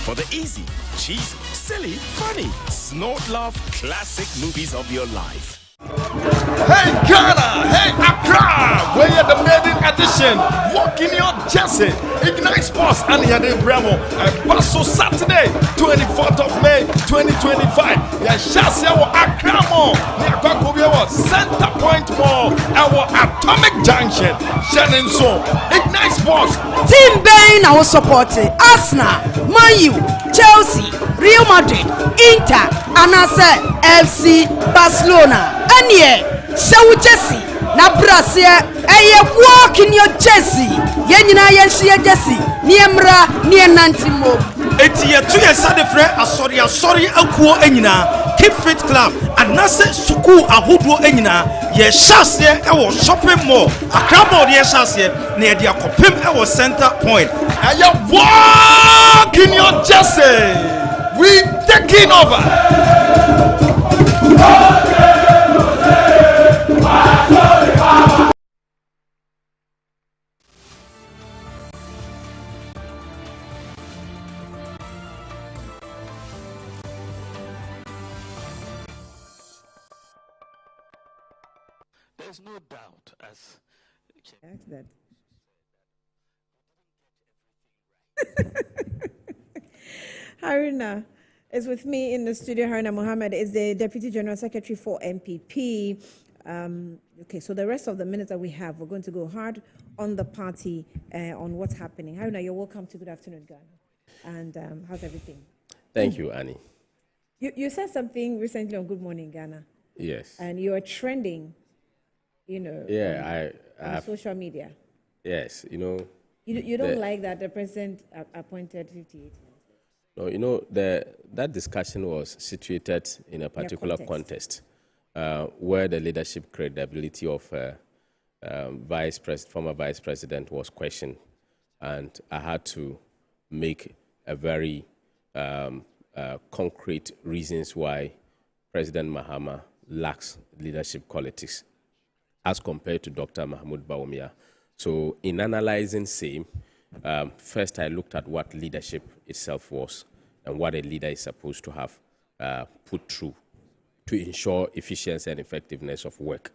for the easy, cheesy, silly, funny, snort laugh classic movies of your life. Hey Ghana, hey Accra, where you the maiden edition, walk in your jersey, Ignite Sports and here they Bravo, Basso Saturday, 24th of May, 2025, yeah, Shassi our Accra Mall, near Kwakubia, Center Point Mall, our Atomic Junction, Shannon So, Ignite Sports. Team Bain, our supporting, Arsenal, Man U, Chelsea, Real Madrid, Inter, Anase, FC, Barcelona. Anye, Shawu Jesse, na Brasia, walk in your Jesse, Yenina Yenshia Jesse, Niemra, Nienantimo. Etia 2 years sorry, Akuo Enina, Keep Fit Club, and Nase Suku Ahudu Enina, Ye Shasia, our shopping mall, a crab of the Shasia, near the Akopim, our center point. And you walk in your Jesse, we taking over. There's no doubt as that. Haruna is with me in the studio. Haruna Mohammed is the Deputy General Secretary for MPP. Okay, so the rest of the minutes that we have, we're going to go hard on the party, on what's happening. Haruna, you're welcome to Good Afternoon, Ghana. And how's everything? Thank you, Annie. You said something recently on Good Morning, Ghana. Yes. And you are trending, Yeah, on social media. Yes, You don't like that the president appointed 58 No, that discussion was situated in a particular context where the leadership credibility of former vice president was questioned, and I had to make a very concrete reasons why President Mahama lacks leadership qualities as compared to Dr. Mahmoud Bawumia. So in analyzing same, first I looked at what leadership itself was and what a leader is supposed to have put through to ensure efficiency and effectiveness of work.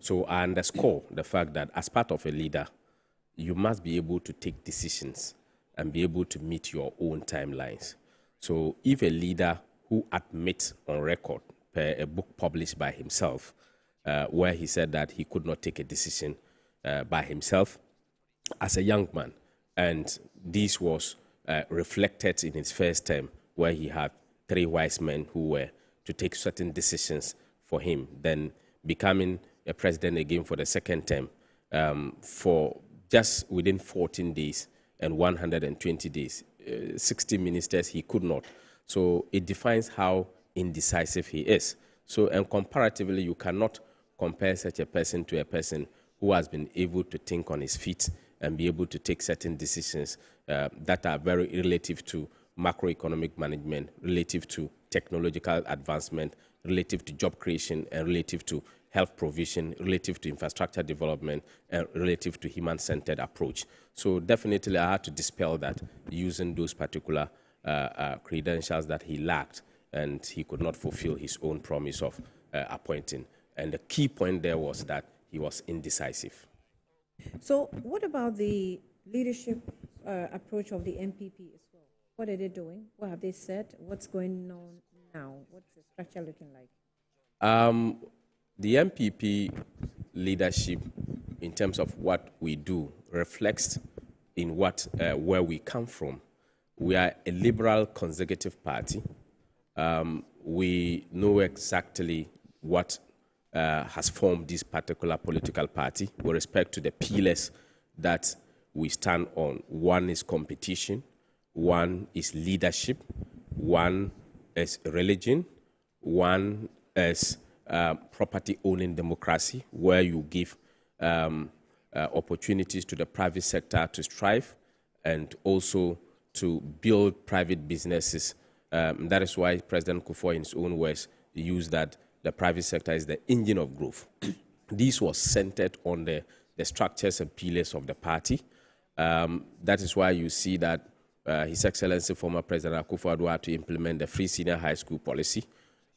So I underscore the fact that as part of a leader, you must be able to take decisions and be able to meet your own timelines. So if a leader who admits on record per a book published by himself, where he said that he could not take a decision by himself as a young man, and this was reflected in his first term, where he had 3 wise men who were to take certain decisions for him, then becoming a president again for the second term for just within 14 days and 120 days, 60 ministers he could not. So it defines how indecisive he is. So, and comparatively, you cannot compare such a person to a person who has been able to think on his feet and be able to take certain decisions that are very relative to macroeconomic management, relative to technological advancement, relative to job creation, and relative to health provision, relative to infrastructure development, and relative to human-centered approach. So definitely I had to dispel that using those particular credentials that he lacked, and he could not fulfill his own promise of appointing. And the key point there was that he was indecisive. So what about the leadership approach of the MPP as well? What are they doing? What have they said? What's going on now? What's the structure looking like? The MPP leadership, in terms of what we do, reflects in what where we come from. We are a liberal conservative party. We know exactly what has formed this particular political party with respect to the pillars that we stand on. One is competition, one is leadership, one is religion, one is property owning democracy, where you give opportunities to the private sector to strive and also to build private businesses. That is why President Kufuor, in his own words, used that the private sector is the engine of growth. This was centered on the structures and pillars of the party. That is why you see that His Excellency former President Akufo-Addo had to implement the free senior high school policy,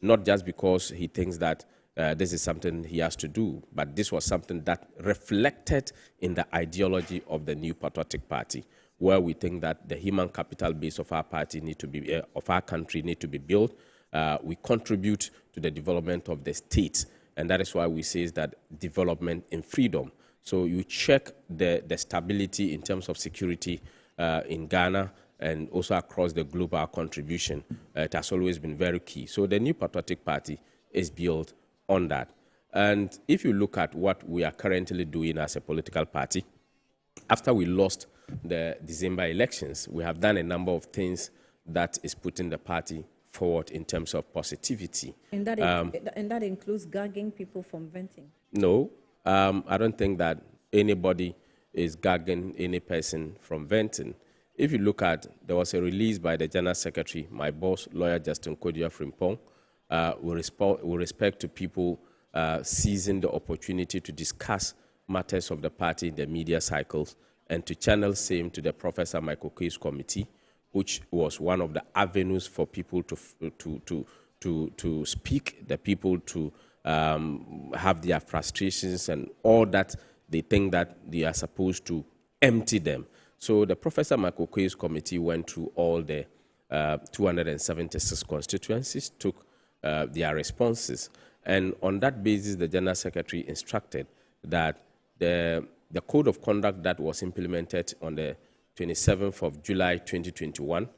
not just because he thinks that this is something he has to do, but this was something that reflected in the ideology of the New Patriotic Party, where we think that the human capital base of our party need to be, of our country need to be built. We contribute to the development of the state, and that is why we say that development in freedom. So you check the stability in terms of security in Ghana and also across the globe, our contribution. It has always been very key. So the New Patriotic Party is built on that. And if you look at what we are currently doing as a political party, after we lost the December elections, we have done a number of things that is putting the party forward in terms of positivity. And that includes gagging people from venting? No, I don't think that anybody is gagging any person from venting. If you look at, there was a release by the General Secretary, my boss, lawyer Justin Kodia Frimpong, with respect to people seizing the opportunity to discuss matters of the party in the media cycles and to channel same to the Professor Michael Case Committee, which was one of the avenues for people to speak, the people to have their frustrations and all that they think that they are supposed to empty them. So the Professor Michael Case Committee went through all the 276 constituencies, took their responses, and on that basis, the General Secretary instructed that the code of conduct that was implemented on the 27th of July 2021,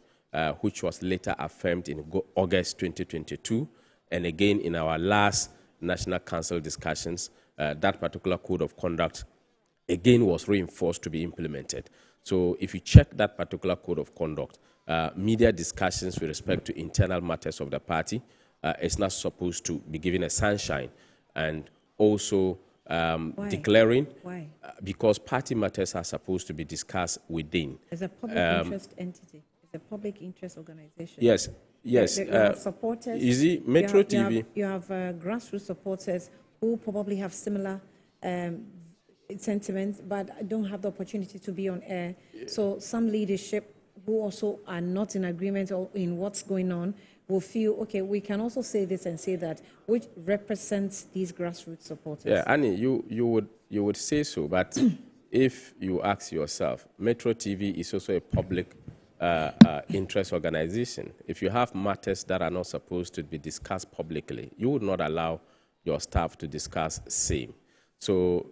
which was later affirmed in August 2022, and again in our last National Council discussions, that particular code of conduct again was reinforced to be implemented. So if you check that particular code of conduct, media discussions with respect to internal matters of the party is not supposed to be given a sunshine, and also declaring, because party matters are supposed to be discussed within. As a public interest entity, as a public interest organization. Yes, Yes. You have supporters. You see, Metro TV. You have grassroots supporters who probably have similar sentiments, but don't have the opportunity to be on air. So some leadership who also are not in agreement or in what's going on will feel, okay, we can also say this and say that, which represents these grassroots supporters. Yeah, Annie, you would say so, but if you ask yourself, Metro TV is also a public interest organization. If you have matters that are not supposed to be discussed publicly, you would not allow your staff to discuss same. So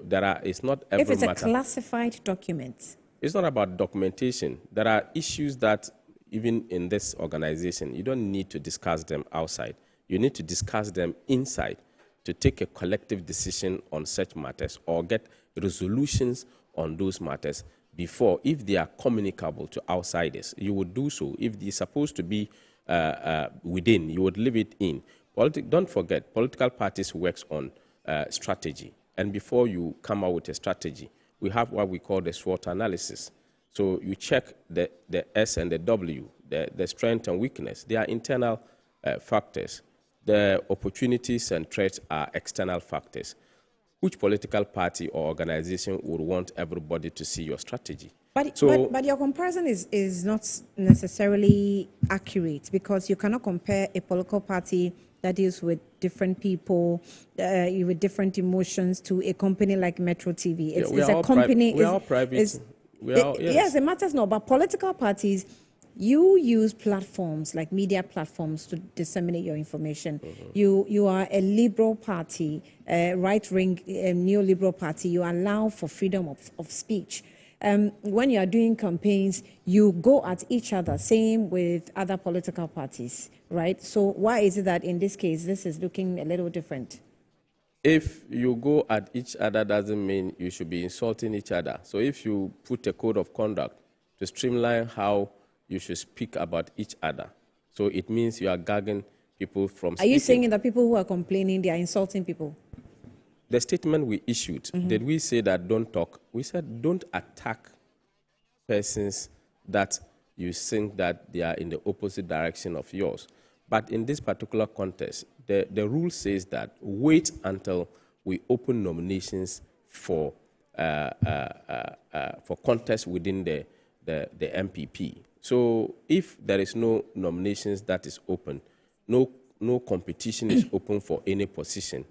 it's not every matter. If it's a classified document. It's not about documentation. There are issues that even in this organization, you don't need to discuss them outside. You need to discuss them inside to take a collective decision on such matters or get resolutions on those matters before. If they are communicable to outsiders, you would do so. If they're supposed to be within, you would leave it in. Don't forget, political parties works on strategy. And before you come out with a strategy, we have what we call the SWOT analysis. So you check the S and the W, the strength and weakness. They are internal factors. The opportunities and threats are external factors. Which political party or organization would want everybody to see your strategy? But your comparison is not necessarily accurate, because you cannot compare a political party that deals with different people, with different emotions, to a company like Metro TV. It's a company. We are private. Yes, it matters not. But political parties, you use platforms like media platforms to disseminate your information. You are a liberal party, right-wing neoliberal party. You allow for freedom of speech. When you are doing campaigns, you go at each other, same with other political parties, right? So why is it that in this case, this is looking a little different? If you go at each other doesn't mean you should be insulting each other. So if you put a code of conduct to streamline how you should speak about each other, so it means you are gagging people from speaking. Are you saying that people who are complaining, they are insulting people? The statement we issued, did we say that don't talk? We said don't attack persons that you think that they are in the opposite direction of yours. But in this particular context, the rule says that wait until we open nominations for contest within the MPP. So if there is no nominations that is open, no competition is open for any position,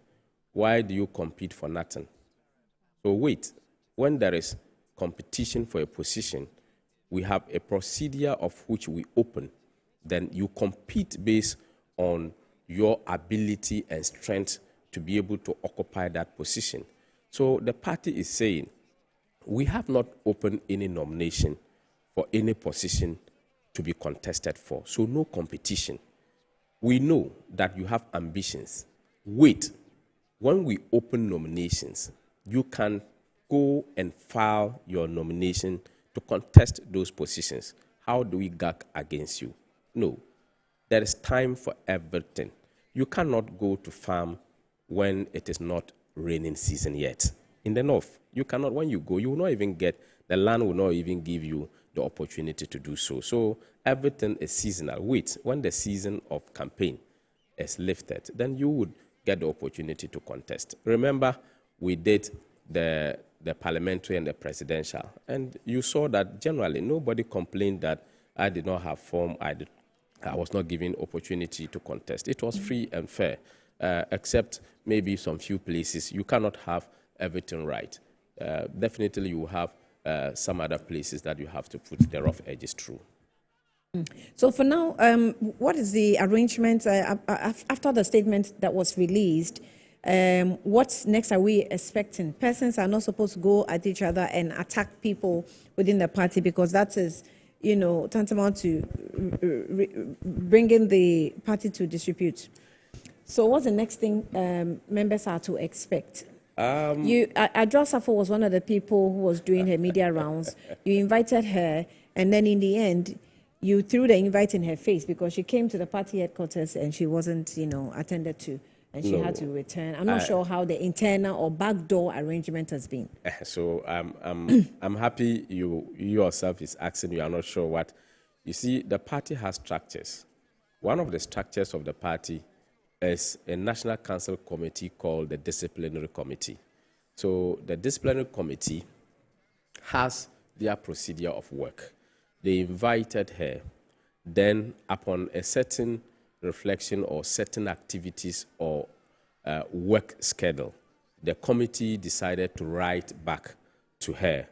why do you compete for nothing? So wait, when there is competition for a position, we have a procedure of which we open. Then you compete based on your ability and strength to be able to occupy that position. So the party is saying, we have not opened any nomination for any position to be contested for. So no competition. We know that you have ambitions. Wait. When we open nominations, you can go and file your nomination to contest those positions. How do we gag against you? No. There is time for everything. You cannot go to farm when it is not raining season yet. In the north, you cannot, when you go, you will not even get, the land will not even give you the opportunity to do so. So everything is seasonal. Wait, when the season of campaign is lifted, then you would get the opportunity to contest. Remember, we did the parliamentary and the presidential, and you saw that generally nobody complained that I did not have form, I was not given opportunity to contest. It was free and fair, except maybe some few places. You cannot have everything right. Definitely you have some other places that you have to put the rough edges through. So for now, what is the arrangement after the statement that was released? What next are we expecting? Persons are not supposed to go at each other and attack people within the party, because that is, tantamount to bringing the party to disrepute. So what's the next thing members are to expect? Adjoa Safo was one of the people who was doing her media rounds. You invited her, and then in the end, you threw the invite in her face because she came to the party headquarters and she wasn't, attended to, and she had to return. I'm not sure how the internal or backdoor arrangement has been. So I'm happy you yourself is asking. You are not sure what. You see, the party has structures. One of the structures of the party is a national council committee called the disciplinary committee. So the disciplinary committee has their procedure of work. They invited her. Then upon a certain reflection or certain activities or work schedule, the committee decided to write back to her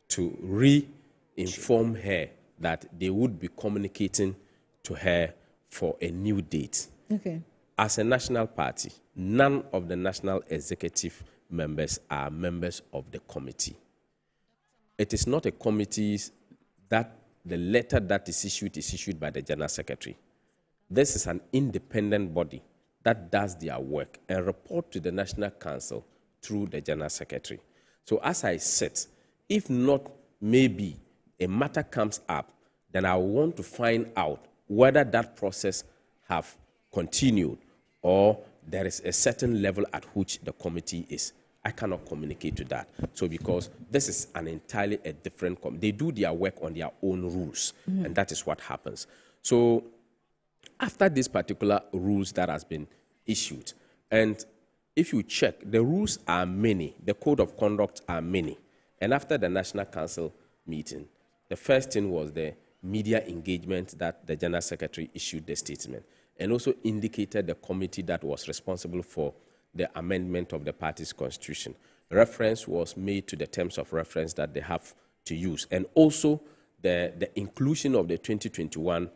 to re-inform her that they would be communicating to her for a new date. Okay. As a national party, none of the national executive members are members of the committee. It is not a committee that the letter that is issued by the General Secretary. This is an independent body that does their work and report to the National Council through the General Secretary. So as I said, if not maybe a matter comes up, then I want to find out whether that process have continued or there is a certain level at which the committee is. I cannot communicate to that. So because this is an entirely a different committee. They do their work on their own rules, and that is what happens. So after this particular rules that has been issued, and if you check, the rules are many, the code of conduct are many. And after the National Council meeting, the first thing was the media engagement that the General Secretary issued the statement and also indicated the committee that was responsible for the amendment of the party's constitution. Reference was made to the terms of reference that they have to use, and also the inclusion of the 2021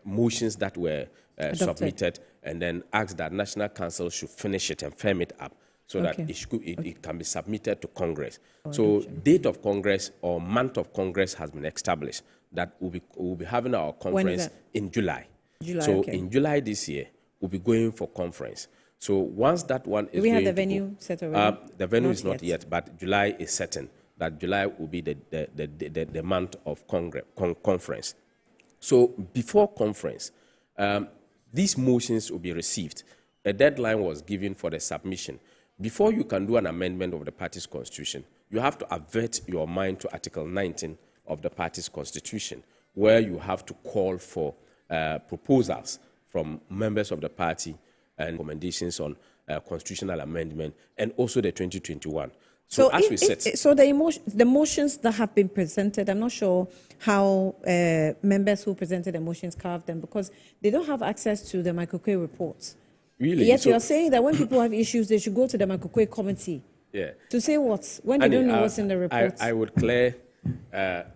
motions that were submitted, and then asked that National Council should finish it and firm it up so that it can be submitted to Congress. So date of Congress or month of Congress has been established that we'll be having our conference in July. In July this year, we'll be going for conference. So once that one is we have the venue set already? The venue is not yet, but July is certain that July will be the month of conference. So before conference, these motions will be received. A deadline was given for the submission. Before you can do an amendment of the party's constitution, you have to avert your mind to Article 19 of the party's constitution, where you have to call for proposals from members of the party and recommendations on constitutional amendment, and also the 2021. So as we said, the motions that have been presented, I'm not sure how members who presented the motions carved them, because they don't have access to the Microcue reports. Really? Yet you're saying that when people have issues, they should go to the Microcue committee. Yeah. To say what? When they don't know what's in the report. I would clear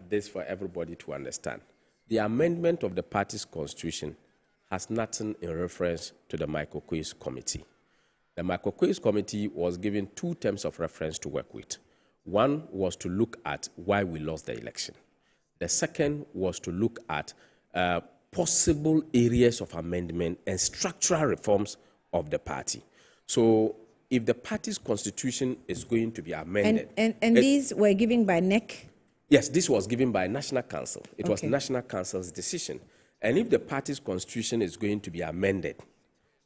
this for everybody to understand. The amendment of the party's constitution has nothing in reference to the Microcue committee. The Microcue committee was given two terms of reference to work with. One was to look at why we lost the election. The second was to look at possible areas of amendment and structural reforms of the party. So if the party's constitution is going to be amended... And these were given by NEC? Yes, this was given by National Council. It was National Council's decision. And if the party's constitution is going to be amended,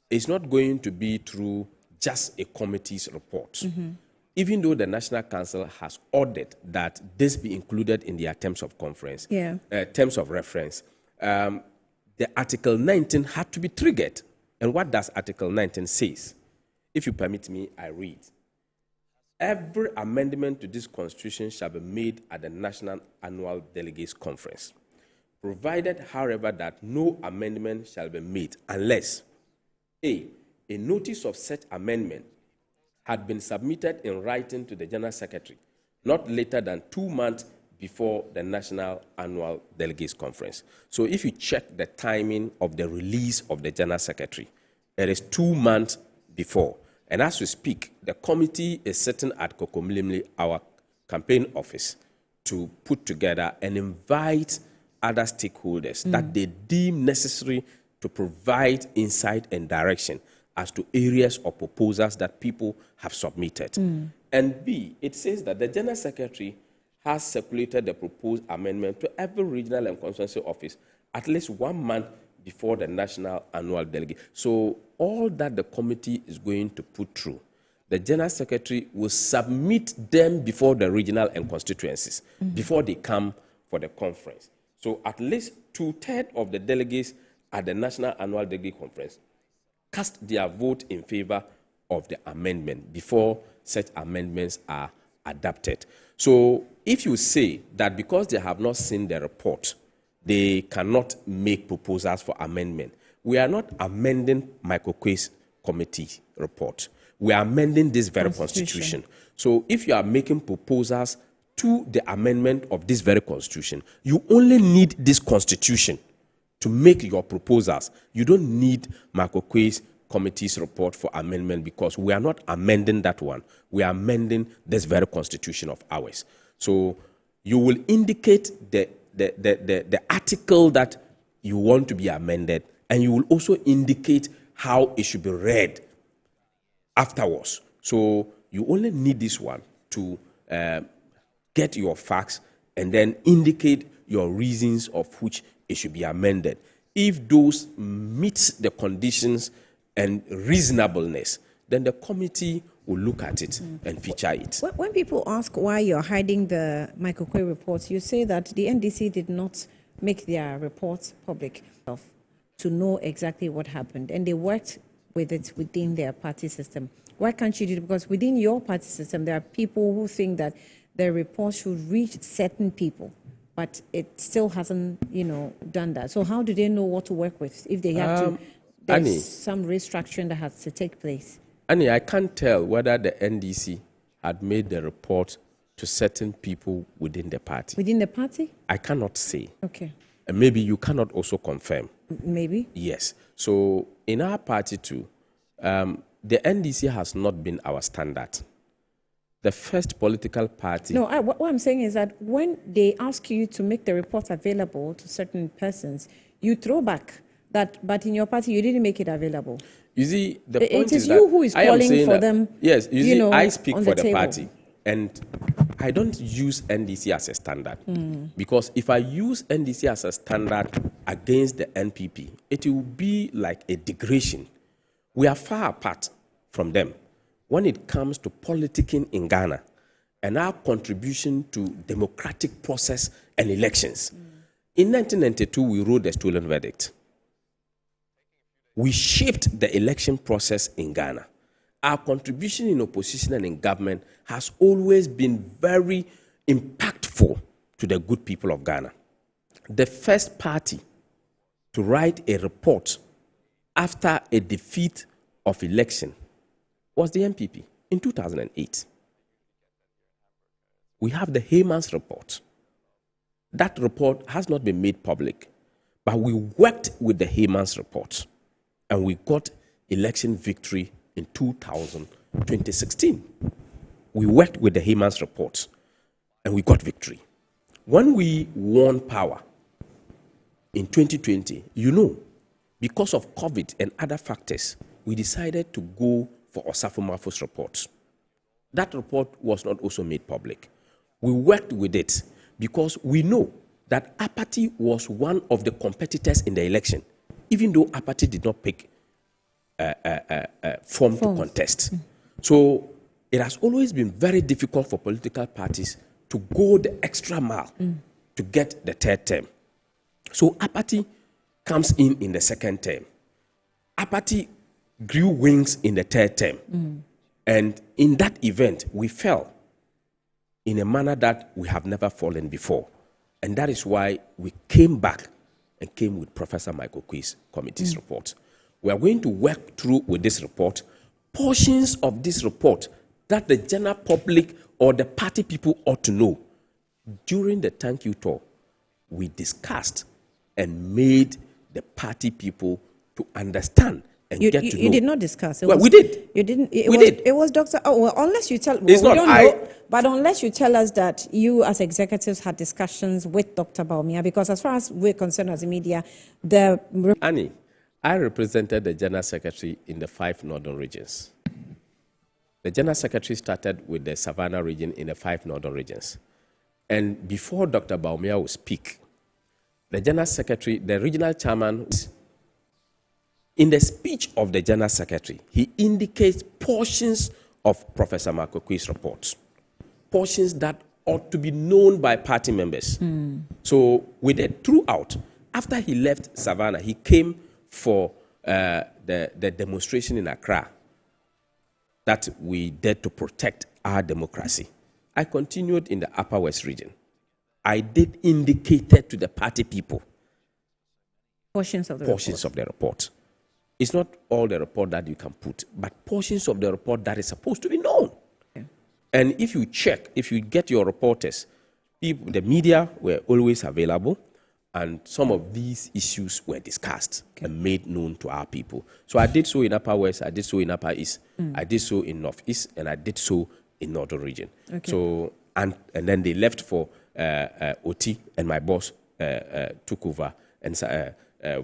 it's not going to be through just a committee's report. Even though the National Council has ordered that this be included in their terms of conference, terms of reference, the Article 19 had to be triggered. And what does Article 19 say? If you permit me, I read. Every amendment to this constitution shall be made at the National Annual Delegates Conference, provided, however, that no amendment shall be made unless a notice of such amendment had been submitted in writing to the General Secretary not later than 2 months before the National Annual Delegates Conference. So if you check the timing of the release of the General Secretary, it is 2 months before. And as we speak, the committee is sitting at Kokomlimli, our campaign office, to put together and invite other stakeholders that they deem necessary to provide insight and direction as to areas or proposals that people have submitted. And B, it says that the General Secretary has circulated the proposed amendment to every regional and constituency office at least 1 month before the National Annual Delegate. So all that the committee is going to put through, the General Secretary will submit them before the regional and constituencies, before they come for the conference. So at least 2/3 of the delegates at the National Annual Degree Conference cast their vote in favor of the amendment before such amendments are adopted. So if you say that because they have not seen the report, they cannot make proposals for amendment, we are not amending Michael Quay's committee report. We are amending this very constitution. So if you are making proposals to the amendment of this very constitution, you only need this constitution to make your proposals. You don't need Michael Quay's committee's report for amendment, because we are not amending that one. We are amending this very constitution of ours. So you will indicate the article that you want to be amended, and you will also indicate how it should be read afterwards. So you only need this one to get your facts and then indicate your reasons of which it should be amended. If those meet the conditions and reasonableness, then the committee will look at it and feature it. When people ask why you're hiding the Michael Quay reports, you say that the NDC did not make their reports public to know exactly what happened, and they worked with it within their party system. Why can't you do it? Because within your party system, there are people who think that the report should reach certain people, but it still hasn't, done that. So how do they know what to work with if they have to? There's some restructuring that has to take place. Annie, I can't tell whether the NDC had made the report to certain people within the party. Within the party? I cannot say. Okay. And maybe you cannot also confirm. Maybe. Yes. So in our party too, the NDC has not been our standard. The first political party... No, what I'm saying is that when they ask you to make the report available to certain persons, you throw back that, but in your party, you didn't make it available. You see, the point is you who is calling for them. Yes, you see, I speak for the party, and I don't use NDC as a standard. Because if I use NDC as a standard against the NPP, it will be like a degradation. We are far apart from them when it comes to politicking in Ghana and our contribution to democratic process and elections. In 1992, we wrote the stolen verdict. We shaped the election process in Ghana. Our contribution in opposition and in government has always been very impactful to the good people of Ghana. The first party to write a report after a defeat of election was the NPP in 2008. We have the Heyman's report. That report has not been made public, but we worked with the Heyman's report. And we got election victory in 2016. We worked with the Heyman's report, and we got victory. When we won power in 2020, because of COVID and other factors, we decided to go for Osafo Mafo's report. That report was not also made public. We worked with it because we know that Apathy was one of the competitors in the election, even though Apathy did not pick form to contest. So it has always been very difficult for political parties to go the extra mile to get the third term. So Apathy comes in the second term. Apathy grew wings in the third term. And in that event, we fell in a manner that we have never fallen before. And that is why we came back and came with Professor Michael Quay's committee's report. We are going to work through with this report portions of this report that the general public or the party people ought to know. During the thank you tour, we discussed and made the party people to understand and get to know. You did not discuss. We did. You didn't. We did. It was Dr. Oh, well, unless you tell. It's well, not we don't I. know, but unless you tell us that you, as executives, had discussions with Dr. Bawumia, because as far as we're concerned as a media, Annie, I represented the General Secretary in the 5 northern regions. The General Secretary started with the Savannah region in the 5 northern regions. And before Dr. Bawumia would speak, the General Secretary, the regional chairman, in the speech of the General Secretary, he indicates portions of Professor Michael Quay's reports, portions that ought to be known by party members. So with it throughout, After he left Savannah, he came for the demonstration in Accra that we did to protect our democracy. I continued in the Upper West region. I did indicate to the party people portions of the report. It's not all the report that you can put, but portions of the report that is supposed to be known. Okay. And if you check, if you get your reporters, the media were always available, and some of these issues were discussed and made known to our people. So I did so in Upper West, I did so in Upper East, I did so in Northeast, and I did so in Northern region. Okay. So and then they left for OT, and my boss took over and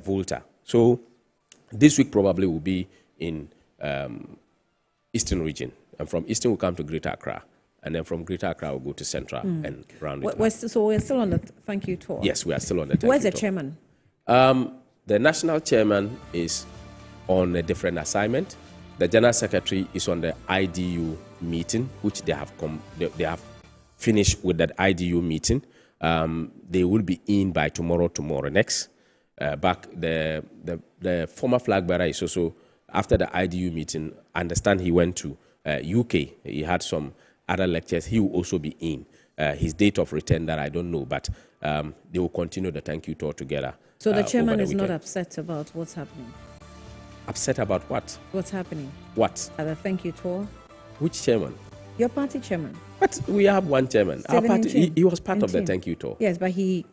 Volta. So this week probably will be in Eastern region, and from Eastern we'll come to Greater Accra. And then from Greater Accra, we'll go to Central and round it. So we're still on the thank you tour? Yes, we are still on the thank you tour. Where's the chairman? The national chairman is on a different assignment. The general secretary is on the IDU meeting, which they have finished with that IDU meeting. They will be in by tomorrow next. Back the former flag bearer is also, after the IDU meeting, I understand he went to UK. He had some other lectures. He will also be in. His date of return that I don't know, but they will continue the thank you tour together. So the chairman is not upset about what's happening? Upset about what? What's happening? What? At the thank you tour? Which chairman? Your party chairman. But we have one chairman. Our party, he was part of the thank you tour. Yes, but he,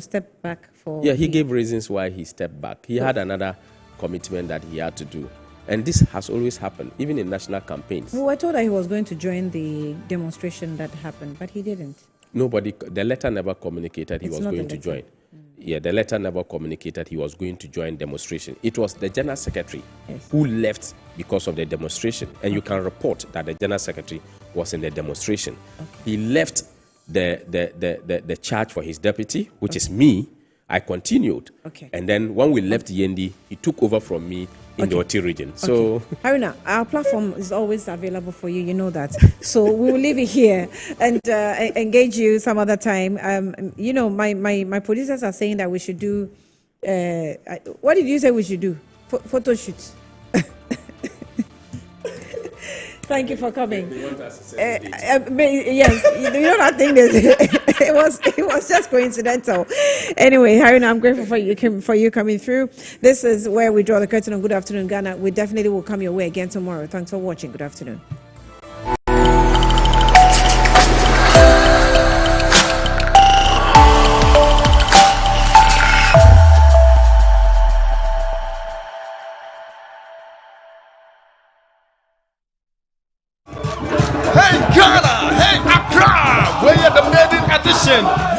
stepped back for... Yeah, he gave reasons why he stepped back. He had another commitment that he had to do. And this has always happened, even in national campaigns. Well, I told that he was going to join the demonstration that happened, but he didn't. The letter never communicated he was going to join. Yeah, the letter never communicated he was going to join demonstration. It was the general secretary who left because of the demonstration. And you can report that the general secretary was in the demonstration. He left the charge for his deputy, which is me. I continued. And then when we left Yendi, he took over from me in the OT region. So, Haruna, our platform is always available for you. You know that. So we will leave it here and engage you some other time. My producers are saying that we should do. What did you say we should do? Photo shoots. Thank you for coming. Yes, I think it was just coincidental. Anyway, Haruna, I'm grateful for you coming through. This is where we draw the curtain on Good Afternoon Ghana. We definitely will come your way again tomorrow. Thanks for watching. Good afternoon.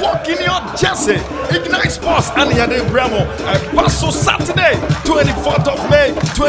Walk in your jersey. Ignite Sports and Yade Bramo. Paso Saturday, 24th of May.